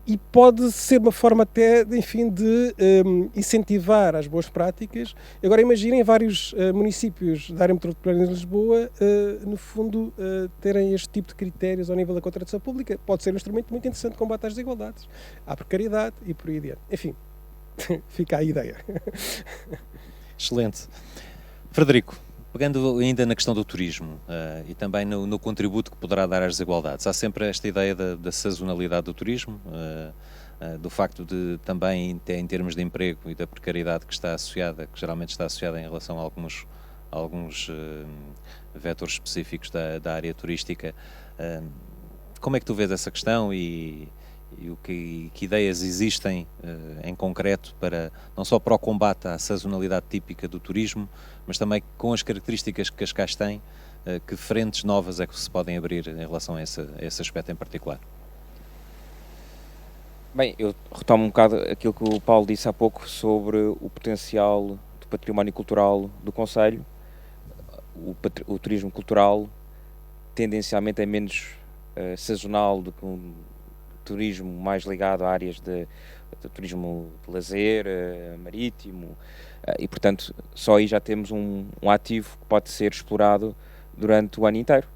E pode ser uma forma até, enfim, de incentivar as boas práticas. Agora imaginem vários municípios da área metropolitana de Lisboa, no fundo, terem este tipo de critérios ao nível da contratação pública. Pode ser um instrumento muito interessante de combate às desigualdades, à precariedade e por aí adiante. Enfim, fica a ideia. Excelente. Frederico, pegando ainda na questão do turismo e também no contributo que poderá dar às desigualdades, há sempre esta ideia da sazonalidade do turismo, do facto de também, em termos de emprego e da precariedade que está associada, que geralmente está associada em relação a alguns vetores específicos da área turística. Como é que tu vês essa questão e que ideias existem em concreto para, não só para o combate à sazonalidade típica do turismo, mas também com as características que Cascais tem, que frentes novas é que se podem abrir em relação a esse aspecto em particular? Bem, eu retomo um bocado aquilo que o Paulo disse há pouco sobre o potencial do património cultural do concelho. O turismo cultural tendencialmente é menos sazonal do turismo mais ligado a áreas de turismo de lazer, marítimo, e portanto só aí já temos um ativo que pode ser explorado durante o ano inteiro.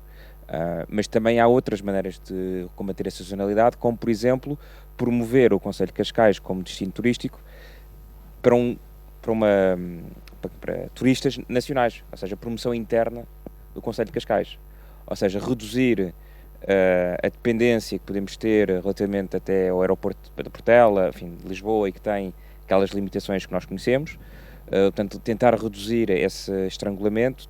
Mas também há outras maneiras de combater a sazonalidade, como por exemplo promover o Concelho de Cascais como destino turístico para turistas nacionais, ou seja, promoção interna do Concelho de Cascais, ou seja, reduzir a dependência que podemos ter relativamente até ao aeroporto de Portela, enfim, de Lisboa, e que tem aquelas limitações que nós conhecemos, portanto, tentar reduzir esse estrangulamento,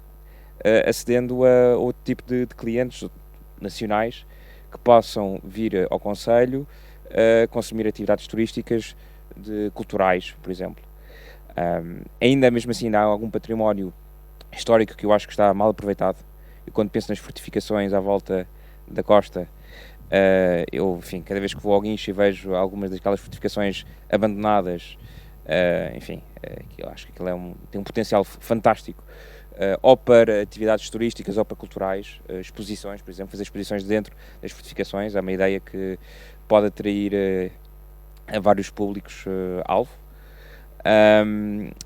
acedendo a outro tipo de clientes nacionais que possam vir ao concelho consumir atividades turísticas culturais, por exemplo. Ainda mesmo assim há algum património histórico que eu acho que está mal aproveitado. E quando penso nas fortificações à volta da costa, eu, enfim, cada vez que vou ao Guincho e vejo algumas daquelas fortificações abandonadas, enfim, eu acho que aquilo tem um potencial fantástico, ou para atividades turísticas ou para culturais, exposições, por exemplo, fazer exposições dentro das fortificações, é uma ideia que pode atrair a vários públicos alvo.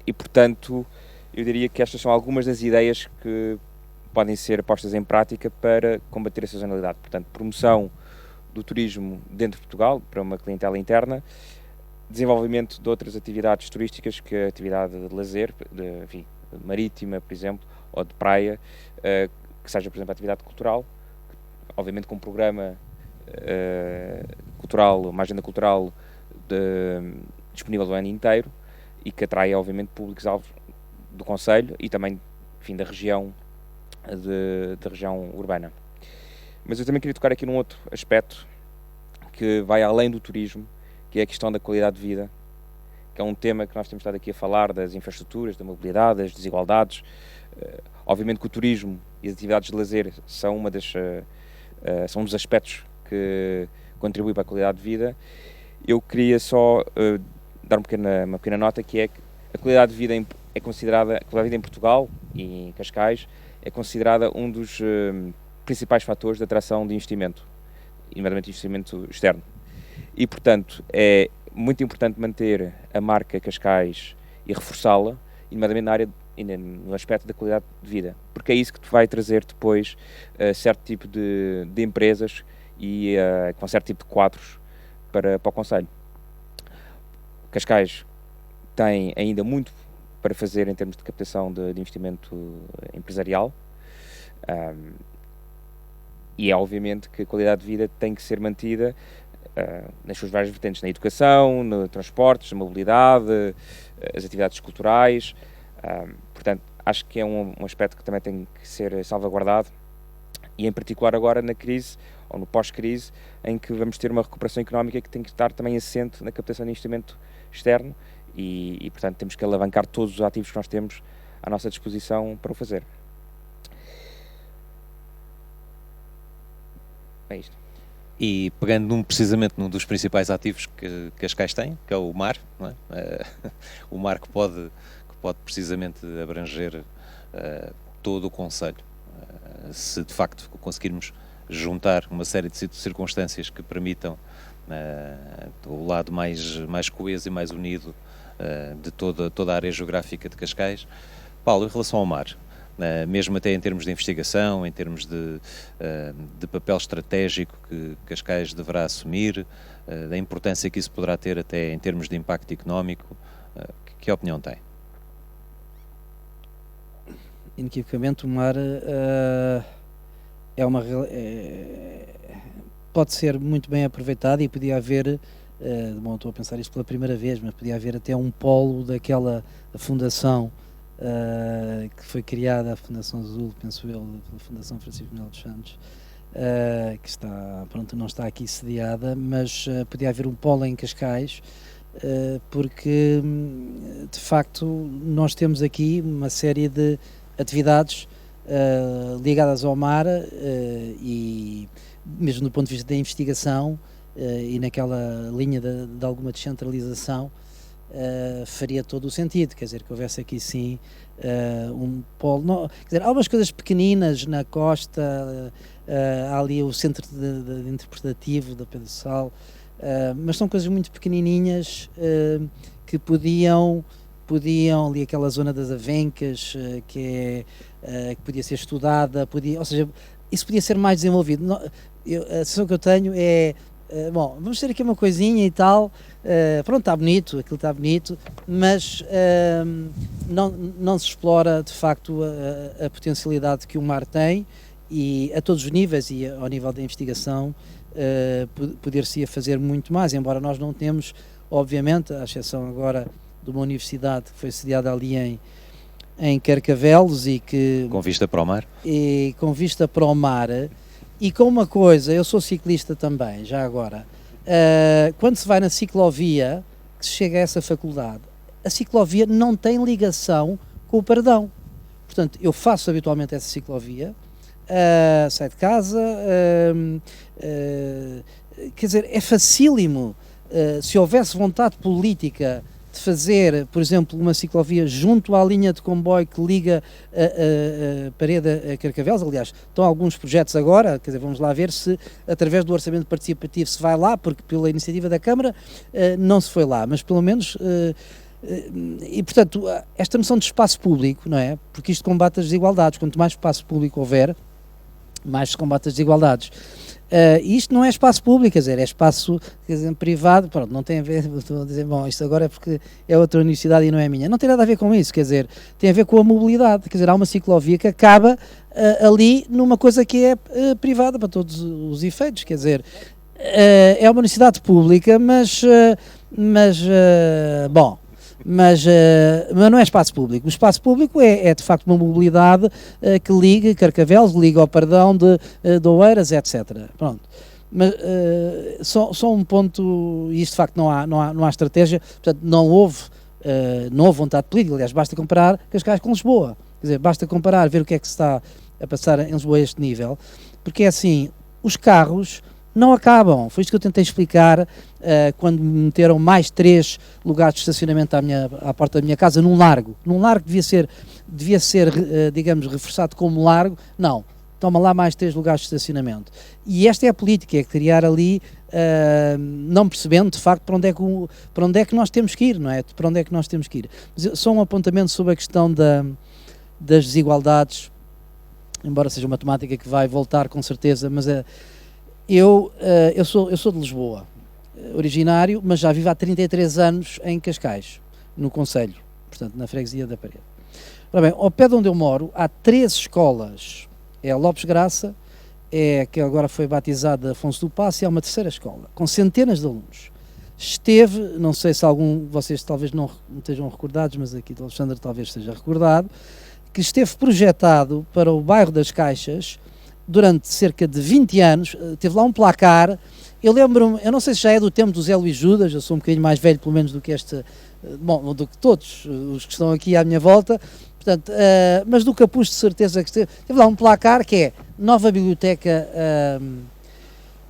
E portanto eu diria que estas são algumas das ideias que podem ser postas em prática para combater a sazonalidade. Portanto, promoção do turismo dentro de Portugal para uma clientela interna, desenvolvimento de outras atividades turísticas, que a atividade de lazer, enfim, marítima, por exemplo, ou de praia, que seja, por exemplo, a atividade cultural, obviamente com um programa cultural, uma agenda cultural disponível o ano inteiro, e que atrai, obviamente, públicos-alvos do concelho e também, enfim, da região urbana. Mas eu também queria tocar aqui num outro aspecto que vai além do turismo, que é a questão da qualidade de vida, que é um tema que nós temos estado aqui a falar, das infraestruturas, da mobilidade, das desigualdades. Obviamente que o turismo e as atividades de lazer são são um dos aspectos que contribuem para a qualidade de vida. Eu queria só dar uma pequena nota, que é que a qualidade de vida é considerada, a qualidade de vida em Portugal e em Cascais é considerada um dos principais fatores de atração de investimento, nomeadamente investimento externo. E, portanto, é muito importante manter a marca Cascais e reforçá-la, nomeadamente no aspecto da qualidade de vida, porque é isso que te vai trazer depois certo tipo de empresas e com certo tipo de quadros para o concelho. Cascais tem ainda muito para fazer em termos de captação de investimento empresarial, e é obviamente que a qualidade de vida tem que ser mantida nas suas várias vertentes, na educação, no transportes, na mobilidade, as atividades culturais. Portanto, acho que é um aspecto que também tem que ser salvaguardado, e em particular agora na crise, ou no pós-crise, em que vamos ter uma recuperação económica que tem que estar também assente na captação de investimento externo, e portanto temos que alavancar todos os ativos que nós temos à nossa disposição para o fazer. É isto. E pegando precisamente num dos principais ativos que Cascais tem, que é o mar, não é? O mar que pode precisamente abranger todo o concelho, se de facto conseguirmos juntar uma série de circunstâncias que permitam o lado mais coeso e mais unido de toda a área geográfica de Cascais. Paulo, em relação ao mar, mesmo até em termos de investigação, em termos de papel estratégico que Cascais deverá assumir, da importância que isso poderá ter até em termos de impacto económico, que opinião tem? Inequivocamente, o mar pode ser muito bem aproveitado, e podia haver, bom, estou a pensar isto pela primeira vez, mas podia haver até um polo daquela fundação que foi criada, a Fundação Azul, penso eu, pela Fundação Francisco Miguel dos Santos, que não está aqui sediada, mas podia haver um polo em Cascais, porque de facto nós temos aqui uma série de atividades ligadas ao mar, e mesmo do ponto de vista da investigação e naquela linha de alguma descentralização, faria todo o sentido, quer dizer, que houvesse aqui sim um polo. Quer dizer, há algumas coisas pequeninas na costa, há ali o centro de interpretativo da Pedro Sal, mas são coisas muito pequenininhas que podiam ali aquela zona das avencas, que podia ser estudada, ou seja, isso podia ser mais desenvolvido. A sensação que eu tenho é, bom, vamos ter aqui uma coisinha e tal, pronto, está bonito, aquilo está bonito, mas não se explora de facto a potencialidade que o mar tem, e a todos os níveis, e ao nível da investigação poder-se fazer muito mais, embora nós não temos, obviamente, à exceção agora de uma universidade que foi sediada ali em Carcavelos e que... Com vista para o mar? E com vista para o mar, e com uma coisa, eu sou ciclista também, já agora, quando se vai na ciclovia, que se chega a essa faculdade, a ciclovia não tem ligação com o Pardão. Portanto, eu faço habitualmente essa ciclovia, saio de casa, quer dizer, é facílimo, se houvesse vontade política de fazer, por exemplo, uma ciclovia junto à linha de comboio que liga a Parede a Carcavelos. Aliás, estão alguns projetos agora, quer dizer, vamos lá ver se através do orçamento participativo se vai lá, porque pela iniciativa da Câmara não se foi lá, mas pelo menos... e portanto, esta noção de espaço público, não é? Porque isto combate as desigualdades. Quanto mais espaço público houver, mais se combate as desigualdades. Isto não é espaço público, quer dizer, é espaço, quer dizer, privado. Pronto, não tem a ver, estou a dizer, bom, isto agora é porque é outra universidade e não é minha. Não tem nada a ver com isso, quer dizer, tem a ver com a mobilidade. Quer dizer, há uma ciclovia que acaba ali numa coisa que é privada para todos os efeitos, quer dizer, é uma universidade pública, mas não é espaço público. O espaço público é de facto uma mobilidade que liga Carcavelos, liga ao Pardão de Oeiras, etc. Pronto. Mas só um ponto, e isto de facto não há estratégia, portanto não houve vontade política. Aliás, basta comparar Cascais com Lisboa, quer dizer, basta comparar, ver o que é que se está a passar em Lisboa a este nível, porque é assim, os carros não acabam. Foi isto que eu tentei explicar quando me meteram mais 3 lugares de estacionamento à porta da minha casa num largo. Num largo que devia ser digamos, reforçado como largo. Não. Toma lá mais 3 lugares de estacionamento. E esta é a política, é criar ali, não percebendo de facto para onde é que nós temos que ir, não é? Para onde é que nós temos que ir. Mas só um apontamento sobre a questão das desigualdades, embora seja uma temática que vai voltar com certeza, mas eu sou de Lisboa, originário, mas já vivo há 33 anos em Cascais, no concelho, portanto na freguesia da Parede. Ora bem, ao pé de onde eu moro há 3 escolas, é a Lopes Graça, que agora foi batizada Afonso do Passo, e há uma 3ª escola, com centenas de alunos. Esteve, não sei se algum de vocês talvez não estejam recordados, mas aqui do Alexandre talvez esteja recordado, que esteve projetado para o bairro das Caixas, durante cerca de 20 anos, teve lá um placar. Eu lembro-me, eu não sei se já é do tempo do Zé Luís Judas, eu sou um bocadinho mais velho pelo menos do que do que todos os que estão aqui à minha volta, portanto, mas do Capuz de certeza que teve lá um placar que é nova biblioteca,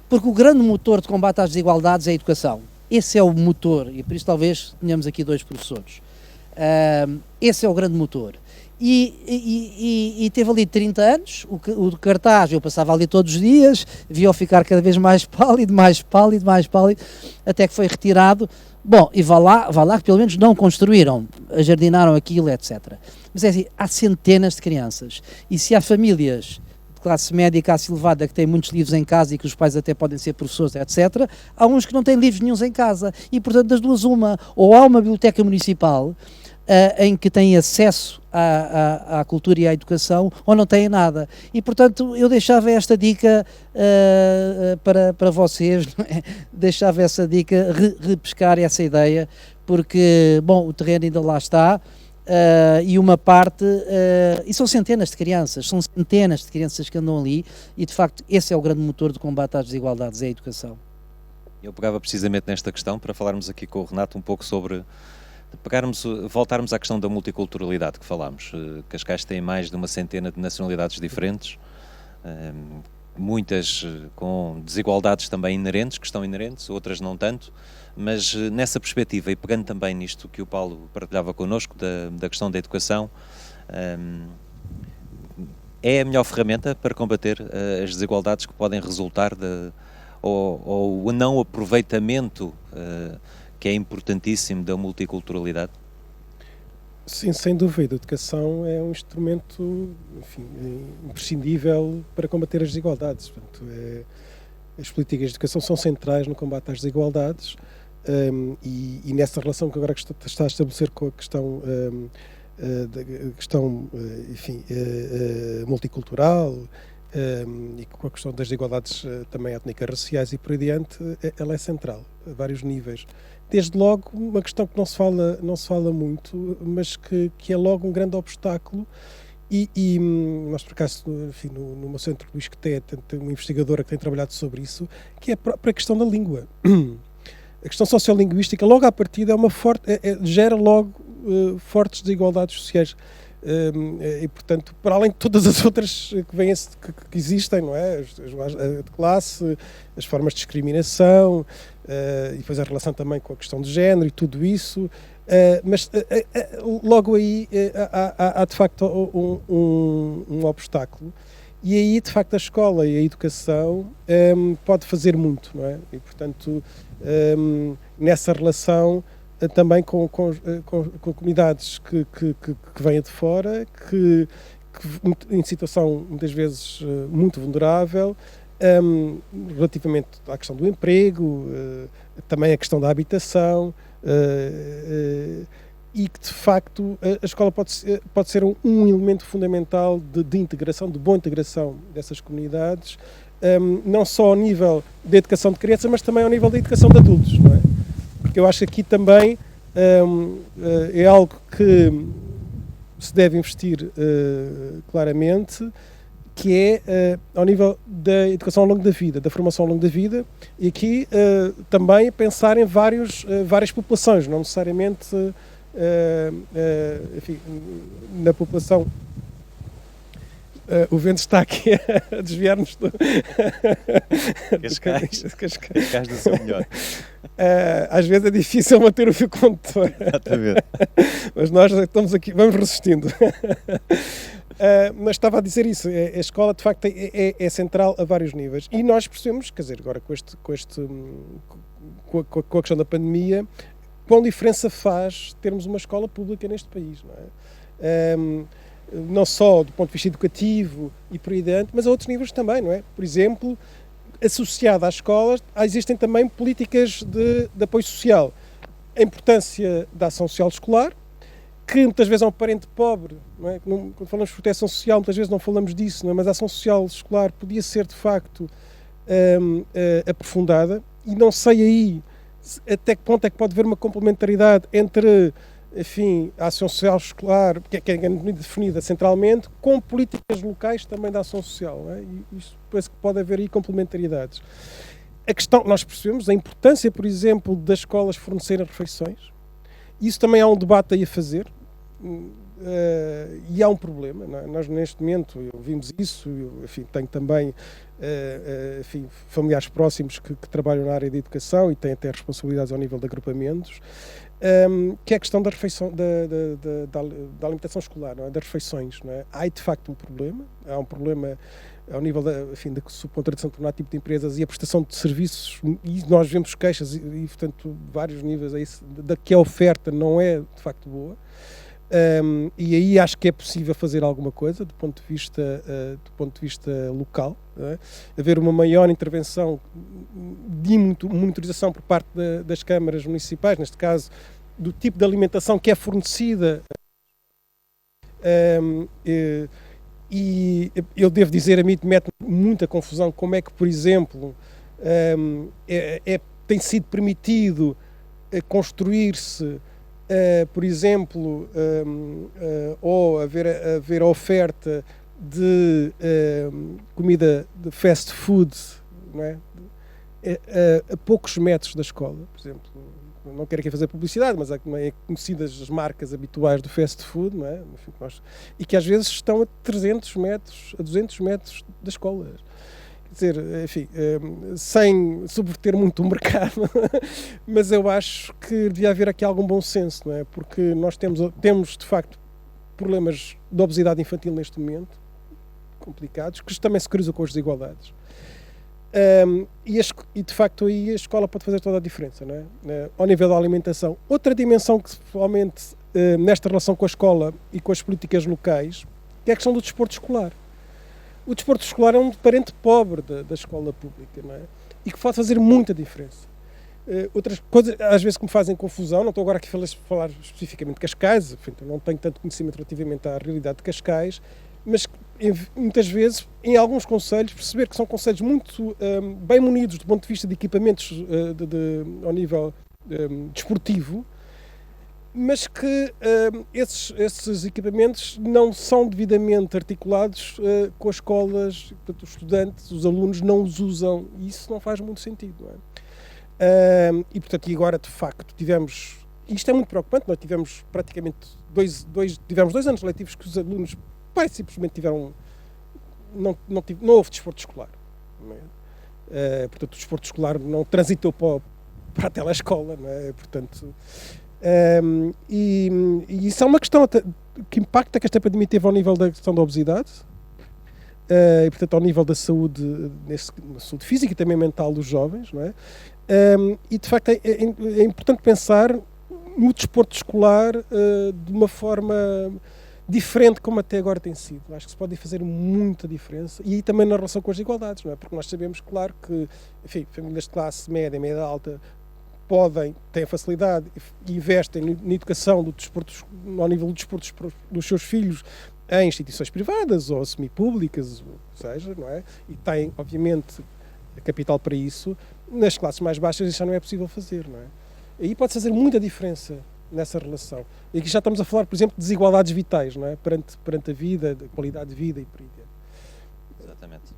porque o grande motor de combate às desigualdades é a educação. Esse é o motor, e por isso talvez tenhamos aqui 2 professores. Esse é o grande motor. E teve ali 30 anos, o cartaz, eu passava ali todos os dias, via-o ficar cada vez mais pálido, até que foi retirado. Bom, e vá lá que pelo menos não construíram, ajardinaram aquilo, etc. Mas é assim, há centenas de crianças, e se há famílias de classe média e classe elevada que têm muitos livros em casa e que os pais até podem ser professores, etc., há uns que não têm livros nenhuns em casa, e portanto das duas uma, ou há uma biblioteca municipal em que têm acesso à cultura e à educação, ou não têm nada. E, portanto, eu deixava esta dica para vocês, não é? Deixava essa dica, repescar essa ideia, porque, bom, o terreno ainda lá está, e uma parte, e são centenas de crianças que andam ali, e de facto esse é o grande motor de combate às desigualdades, é a educação. Eu pegava precisamente nesta questão para falarmos aqui com o Renato um pouco sobre... voltarmos à questão da multiculturalidade que falámos. Cascais tem mais de uma centena de nacionalidades diferentes, muitas com desigualdades também inerentes, que estão inerentes, outras não tanto, mas nessa perspectiva, e pegando também nisto que o Paulo partilhava connosco, da questão da educação, é a melhor ferramenta para combater as desigualdades que podem resultar ou o não aproveitamento que é importantíssimo da multiculturalidade? Sim, sem dúvida. A educação é um instrumento, enfim, imprescindível para combater as desigualdades. Portanto, as políticas de educação são centrais no combate às desigualdades, e nessa relação que agora está a estabelecer com a questão, enfim, multicultural, e com a questão das desigualdades também étnicas, raciais e por aí adiante, ela é central, a vários níveis. Desde logo, uma questão que não se fala muito, mas que é logo um grande obstáculo, e nós, por acaso, enfim, no meu centro, Luís Queté, tem uma investigadora que tem trabalhado sobre isso, que é a própria questão da língua. A questão sociolinguística, logo à partida, gera logo fortes desigualdades sociais. E, portanto, para além de todas as outras que existem, não é? A de classe, as formas de discriminação, e depois a relação também com a questão de género e tudo isso, mas logo aí há de facto um obstáculo, e aí de facto a escola e a educação pode fazer muito, não é? E, portanto, nessa relação também com comunidades que vêm de fora, que em situação muitas vezes muito vulnerável, relativamente à questão do emprego, também a questão da habitação, e que de facto a escola pode ser um elemento fundamental de integração, de boa integração dessas comunidades, não só ao nível da educação de crianças, mas também ao nível da educação de adultos, não é? Porque eu acho que aqui também é algo que se deve investir claramente, que é ao nível da educação ao longo da vida, da formação ao longo da vida, e aqui também pensar em várias populações, não necessariamente enfim, na população. O vento está aqui a desviar-nos do Cascais do seu melhor. Às vezes é difícil manter o fio condutor. Exatamente. Mas nós estamos aqui, vamos resistindo. Mas estava a dizer isso, a escola de facto é central a vários níveis, e nós percebemos, quer dizer, agora com a questão da pandemia, quão diferença faz termos uma escola pública neste país, não é? Não só do ponto de vista educativo e por aí adiante, mas a outros níveis também, não é? Por exemplo, associado às escolas, existem também políticas de apoio social. A importância da ação social escolar, que muitas vezes é um parente pobre, não é? Quando falamos de proteção social, muitas vezes não falamos disso, não é? Mas a ação social escolar podia ser, de facto, aprofundada, e não sei aí até que ponto é que pode haver uma complementaridade entre, enfim, a ação social escolar, que é definida centralmente, com políticas locais também da ação social, não é? E isso parece que pode haver aí complementaridades. A questão, nós percebemos a importância, por exemplo, das escolas fornecerem refeições. Isso também há um debate aí a fazer, e há um problema, não é? Nós neste momento ouvimos isso, enfim, tenho também enfim, familiares próximos que trabalham na área da educação e têm até responsabilidades ao nível de agrupamentos, que é a questão da refeição, da alimentação escolar, não é? Das refeições, não é? Há de facto um problema, há um problema ao nível da subcontratação de determinado tipo de empresas e a prestação de serviços, e nós vemos queixas e portanto, vários níveis da que a oferta não é de facto boa, e aí acho que é possível fazer alguma coisa do ponto de vista local, não é? Haver uma maior intervenção de monitorização por parte das câmaras municipais, neste caso, do tipo de alimentação que é fornecida. E eu devo dizer, a mim mete muita confusão como é que, por exemplo, tem sido permitido construir-se, por exemplo, ou haver a oferta de comida de fast food, não é? A poucos metros da escola, por exemplo. Não quero aqui fazer publicidade, mas é conhecidas as marcas habituais do fast food, não é? E que às vezes estão a 300 metros, a 200 metros da escola. Quer dizer, enfim, sem subverter muito o mercado, mas eu acho que devia haver aqui algum bom senso, não é? Porque nós temos de facto problemas de obesidade infantil neste momento, complicados, que também se cruzam com as desigualdades. E de facto aí a escola pode fazer toda a diferença, não é? Ao nível da alimentação. Outra dimensão que provavelmente nesta relação com a escola e com as políticas locais é a questão do desporto escolar. O desporto escolar é um parente pobre da escola pública, não é? E que pode fazer muita diferença. Outras coisas, às vezes, que me fazem confusão, não estou agora aqui a falar especificamente de Cascais, enfim, não tenho tanto conhecimento relativamente à realidade de Cascais, mas muitas vezes, em alguns concelhos, perceber que são concelhos muito bem munidos do ponto de vista de equipamentos ao nível desportivo, mas que esses equipamentos não são devidamente articulados com as escolas, portanto, os estudantes, os alunos não os usam, e isso não faz muito sentido, não é? E portanto, agora de facto tivemos, isto é muito preocupante, nós tivemos praticamente tivemos 2 anos letivos que os alunos simplesmente tiveram, não houve desporto escolar, não é? Portanto o desporto escolar não transitou para a telescola, não é? Portanto, e isso é uma questão que impacta que esta pandemia teve ao nível da questão da obesidade, e portanto ao nível da saúde, na saúde física e também mental dos jovens, não é? E de facto é importante pensar no desporto escolar de uma forma diferente como até agora tem sido. Acho que se pode fazer muita diferença, e aí também na relação com as desigualdades, não é? Porque nós sabemos, claro, que, enfim, famílias de classe média, média alta têm facilidade e investem na educação do desporto, ao nível do desporto dos seus filhos, em instituições privadas ou semipúblicas, ou seja, não é? E têm, obviamente, capital para isso. Nas classes mais baixas isso já não é possível fazer, não é? Aí pode fazer muita diferença nessa relação. E aqui já estamos a falar, por exemplo, de desigualdades vitais, não é? Perante a vida, da qualidade de vida e por aí dentro. Exatamente.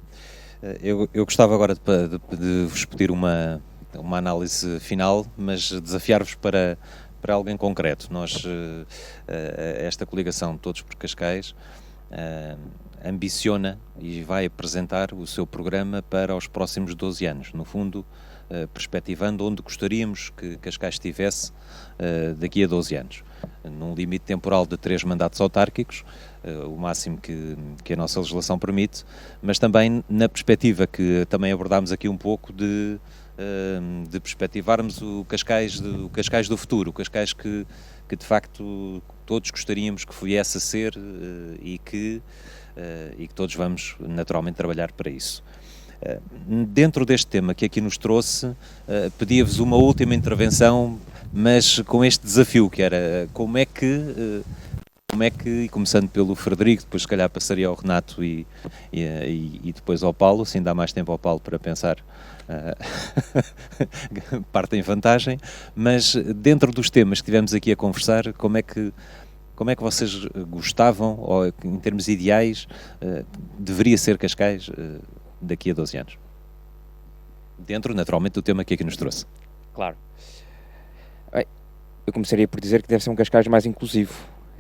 Eu gostava agora de vos pedir uma análise final, mas desafiar-vos para algo em concreto. Nós, esta coligação Todos por Cascais, ambiciona e vai apresentar o seu programa para os próximos 12 anos, no fundo, perspectivando onde gostaríamos que Cascais estivesse daqui a 12 anos, num limite temporal de 3 mandatos autárquicos, o máximo que a nossa legislação permite, mas também na perspectiva que também abordámos aqui um pouco de perspectivarmos o Cascais do futuro, o Cascais que de facto todos gostaríamos que viesse a ser e que todos vamos naturalmente trabalhar para isso. Dentro deste tema que aqui nos trouxe, pedia-vos uma última intervenção, mas com este desafio que era como é que, e começando pelo Frederico, depois se calhar passaria ao Renato e depois ao Paulo, assim dá mais tempo ao Paulo para pensar, parte em vantagem, mas dentro dos temas que tivemos aqui a conversar, como é que vocês gostavam, ou em termos ideais, deveria ser Cascais daqui a 12 anos? Dentro, naturalmente, do tema que aqui nos trouxe. Claro. Eu começaria por dizer que deve ser um Cascais mais inclusivo,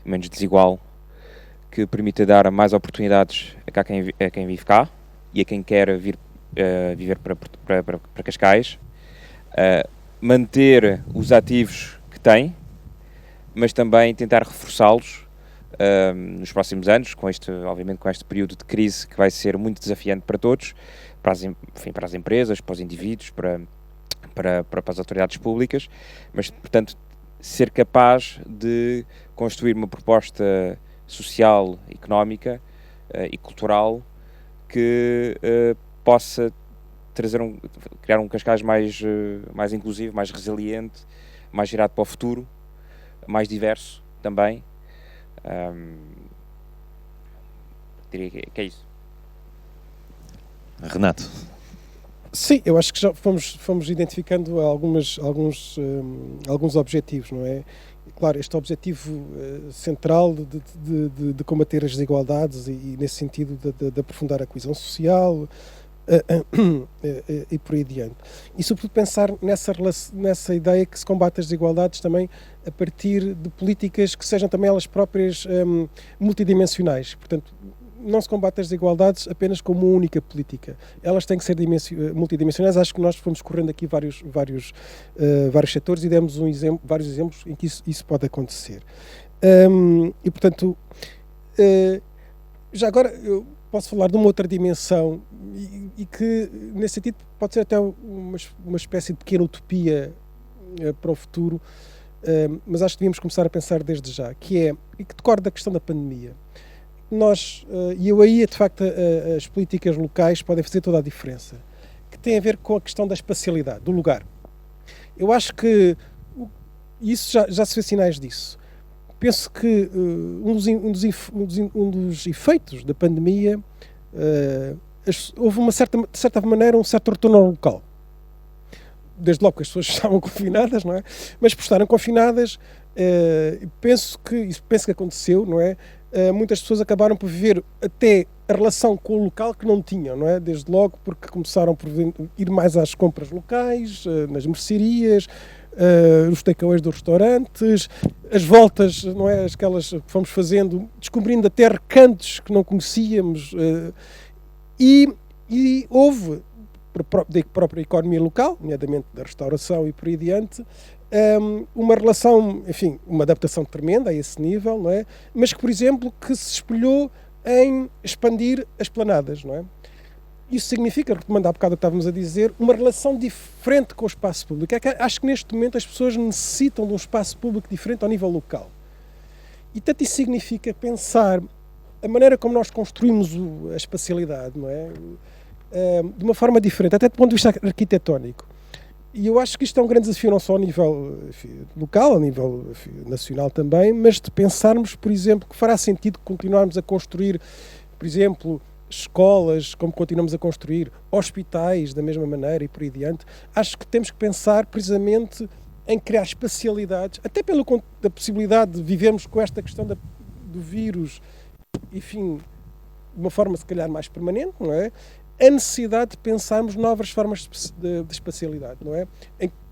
menos desigual, que permita dar mais oportunidades a quem vive cá e a quem quer viver para Cascais, manter os ativos que tem, mas também tentar reforçá-los nos próximos anos, obviamente com este período de crise que vai ser muito desafiante para todos, para as empresas, para os indivíduos, para as autoridades públicas, mas, portanto, ser capaz de construir uma proposta social, económica e cultural que possa criar um Cascais mais inclusivo, mais resiliente, mais virado para o futuro, mais diverso também. Diria que é isso. Renato. Sim, eu acho que já fomos identificando alguns objetivos, não é? Claro, este objetivo central de combater as desigualdades e nesse sentido de aprofundar a coesão social e por aí adiante. E sobretudo pensar nessa ideia que se combate as desigualdades também a partir de políticas que sejam também elas próprias multidimensionais. Portanto, não se combate as desigualdades apenas como uma única política. Elas têm que ser multidimensionais. Acho que nós fomos correndo aqui vários setores e demos vários exemplos em que isso pode acontecer. E, portanto, já agora, posso falar de uma outra dimensão e que, nesse sentido, pode ser até uma espécie de pequena utopia para o futuro, mas acho que devíamos começar a pensar desde já, que decorre da questão da pandemia. E eu aí, de facto, as políticas locais podem fazer toda a diferença, que tem a ver com a questão da espacialidade, do lugar. Eu acho que isso já se vê sinais disso. Penso que um dos efeitos da pandemia houve de certa maneira um certo retorno ao local. Desde logo que as pessoas estavam confinadas, não é? Mas por estarem confinadas, penso que aconteceu, não é? Muitas pessoas acabaram por viver até a relação com o local que não tinham, não é? Desde logo porque começaram por ir mais às compras locais, nas mercearias, os takeaways dos restaurantes, as voltas, não é? Aquelas que fomos fazendo, descobrindo até recantos que não conhecíamos, e houve, da própria economia local, nomeadamente da restauração e por aí adiante, uma relação, enfim, uma adaptação tremenda a esse nível, não é? Mas que, por exemplo, que se espelhou em expandir as planadas, não é? Isso significa, retomando há bocado o que estávamos a dizer, uma relação diferente com o espaço público. Acho que neste momento as pessoas necessitam de um espaço público diferente ao nível local. E tanto isso significa pensar a maneira como nós construímos a espacialidade, não é? De uma forma diferente, até do ponto de vista arquitetónico. E eu acho que isto é um grande desafio não só ao nível local, ao nível nacional também, mas de pensarmos, por exemplo, que fará sentido continuarmos a construir, por exemplo, escolas, como continuamos a construir, hospitais da mesma maneira e por aí adiante. Acho que temos que pensar precisamente em criar espacialidades, até pela possibilidade de vivermos com esta questão do vírus, enfim, de uma forma se calhar mais permanente, não é? A necessidade de pensarmos novas formas de espacialidade, não é?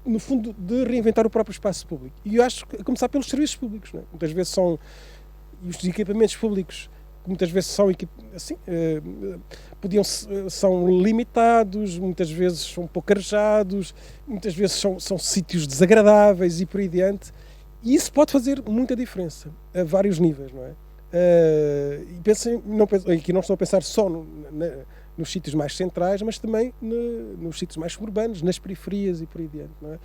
No fundo, de reinventar o próprio espaço público. E eu acho que a começar pelos serviços públicos, não é? Muitas vezes e os equipamentos públicos, que muitas vezes assim, são limitados, muitas vezes são pouco arejados, muitas vezes são sítios desagradáveis e por aí adiante. E isso pode fazer muita diferença, a vários níveis, não é? Aqui não estou a pensar só nos sítios mais centrais, mas também nos sítios mais suburbanos, nas periferias e por aí adiante, não é?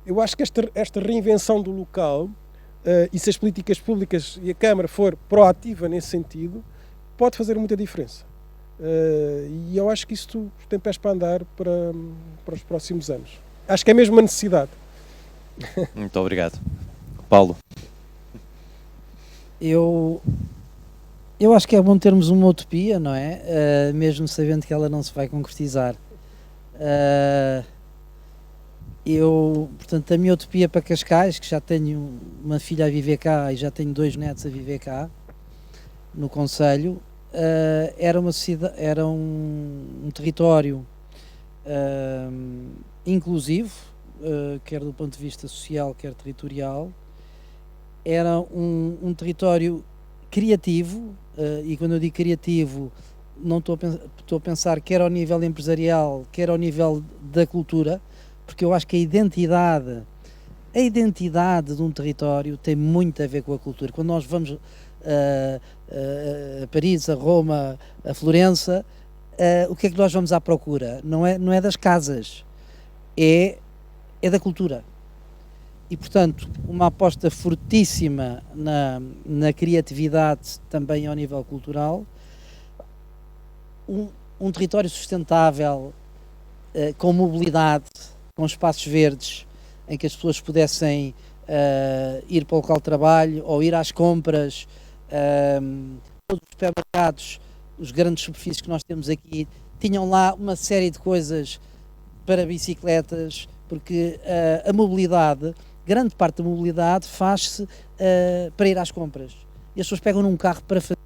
Eu acho que esta reinvenção do local, e se as políticas públicas e a Câmara for proativa nesse sentido, pode fazer muita diferença. E eu acho que isto tem pés para andar para os próximos anos. Acho que é mesmo uma necessidade. Muito obrigado. Paulo. Eu acho que é bom termos uma utopia, não é? Mesmo sabendo que ela não se vai concretizar. Portanto, a minha utopia para Cascais, que já tenho uma filha a viver cá e já tenho 2 netos a viver cá, no concelho, era um território inclusivo, quer do ponto de vista social, quer territorial. Era um território criativo, e quando eu digo criativo, não estou a pensar quer ao nível empresarial, quer ao nível da cultura, porque eu acho que a identidade de um território tem muito a ver com a cultura. Quando nós vamos a Paris, a Roma, a Florença, o que é que nós vamos à procura? Não é das casas, é da cultura. E, portanto, uma aposta fortíssima na criatividade também ao nível cultural, um território sustentável, com mobilidade, com espaços verdes, em que as pessoas pudessem ir para o local de trabalho ou ir às compras. Todos os supermercados, os grandes superfícies que nós temos aqui, tinham lá uma série de coisas para bicicletas, porque a mobilidade, grande parte da mobilidade faz-se para ir às compras. E as pessoas pegam num carro para fazer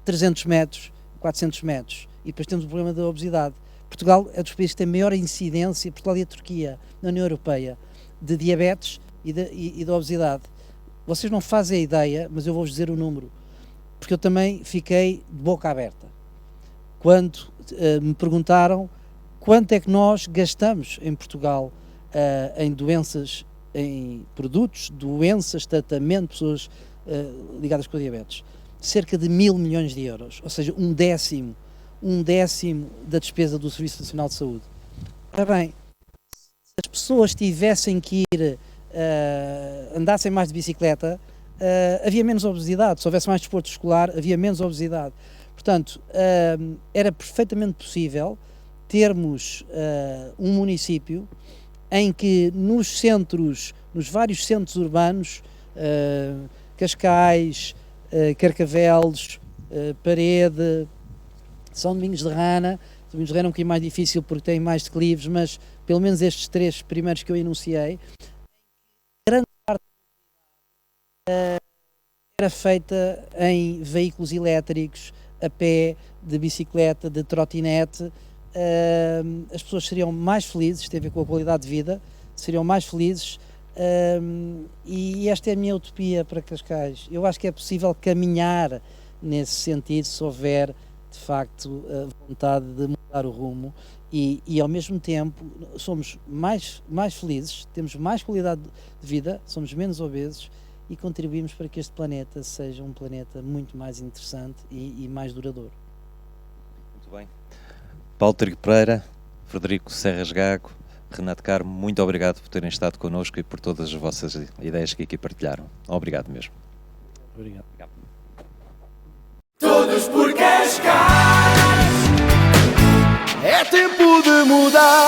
300 metros, 400 metros. E depois temos o problema da obesidade. Portugal é dos países que tem maior incidência, Portugal e a Turquia, na União Europeia, de diabetes e da obesidade. Vocês não fazem a ideia, mas eu vou-vos dizer o número, porque eu também fiquei de boca aberta. Quando me perguntaram quanto é que nós gastamos em Portugal em doenças, em produtos, doenças, tratamento, pessoas ligadas com a diabetes. cerca de 1.000 milhões de euros, ou seja, um décimo da despesa do Serviço Nacional de Saúde. Ora bem, se as pessoas tivessem que ir, andassem mais de bicicleta, havia menos obesidade. Se houvesse mais desporto escolar, havia menos obesidade. Portanto, era perfeitamente possível termos um município em que nos vários centros urbanos, Cascais, Carcavelos, Parede, São Domingos de Rana. São Domingos de Rana é um bocadinho mais difícil porque tem mais declives, mas pelo menos estes 3 primeiros que eu enunciei, grande parte era feita em veículos elétricos, a pé, de bicicleta, de trotinete. As pessoas seriam mais felizes, tem a ver com a qualidade de vida, seriam mais felizes, e esta é a minha utopia para Cascais. Eu acho que é possível caminhar nesse sentido se houver de facto a vontade de mudar o rumo e ao mesmo tempo somos mais felizes, temos mais qualidade de vida, somos menos obesos e contribuímos para que este planeta seja um planeta muito mais interessante e mais duradouro. Muito bem. Paulo Trigo Pereira, Frederico Serras Gago, Renato Carmo, muito obrigado por terem estado connosco e por todas as vossas ideias que aqui partilharam. Obrigado mesmo. Obrigado. Todos por Cascais. É tempo de mudar.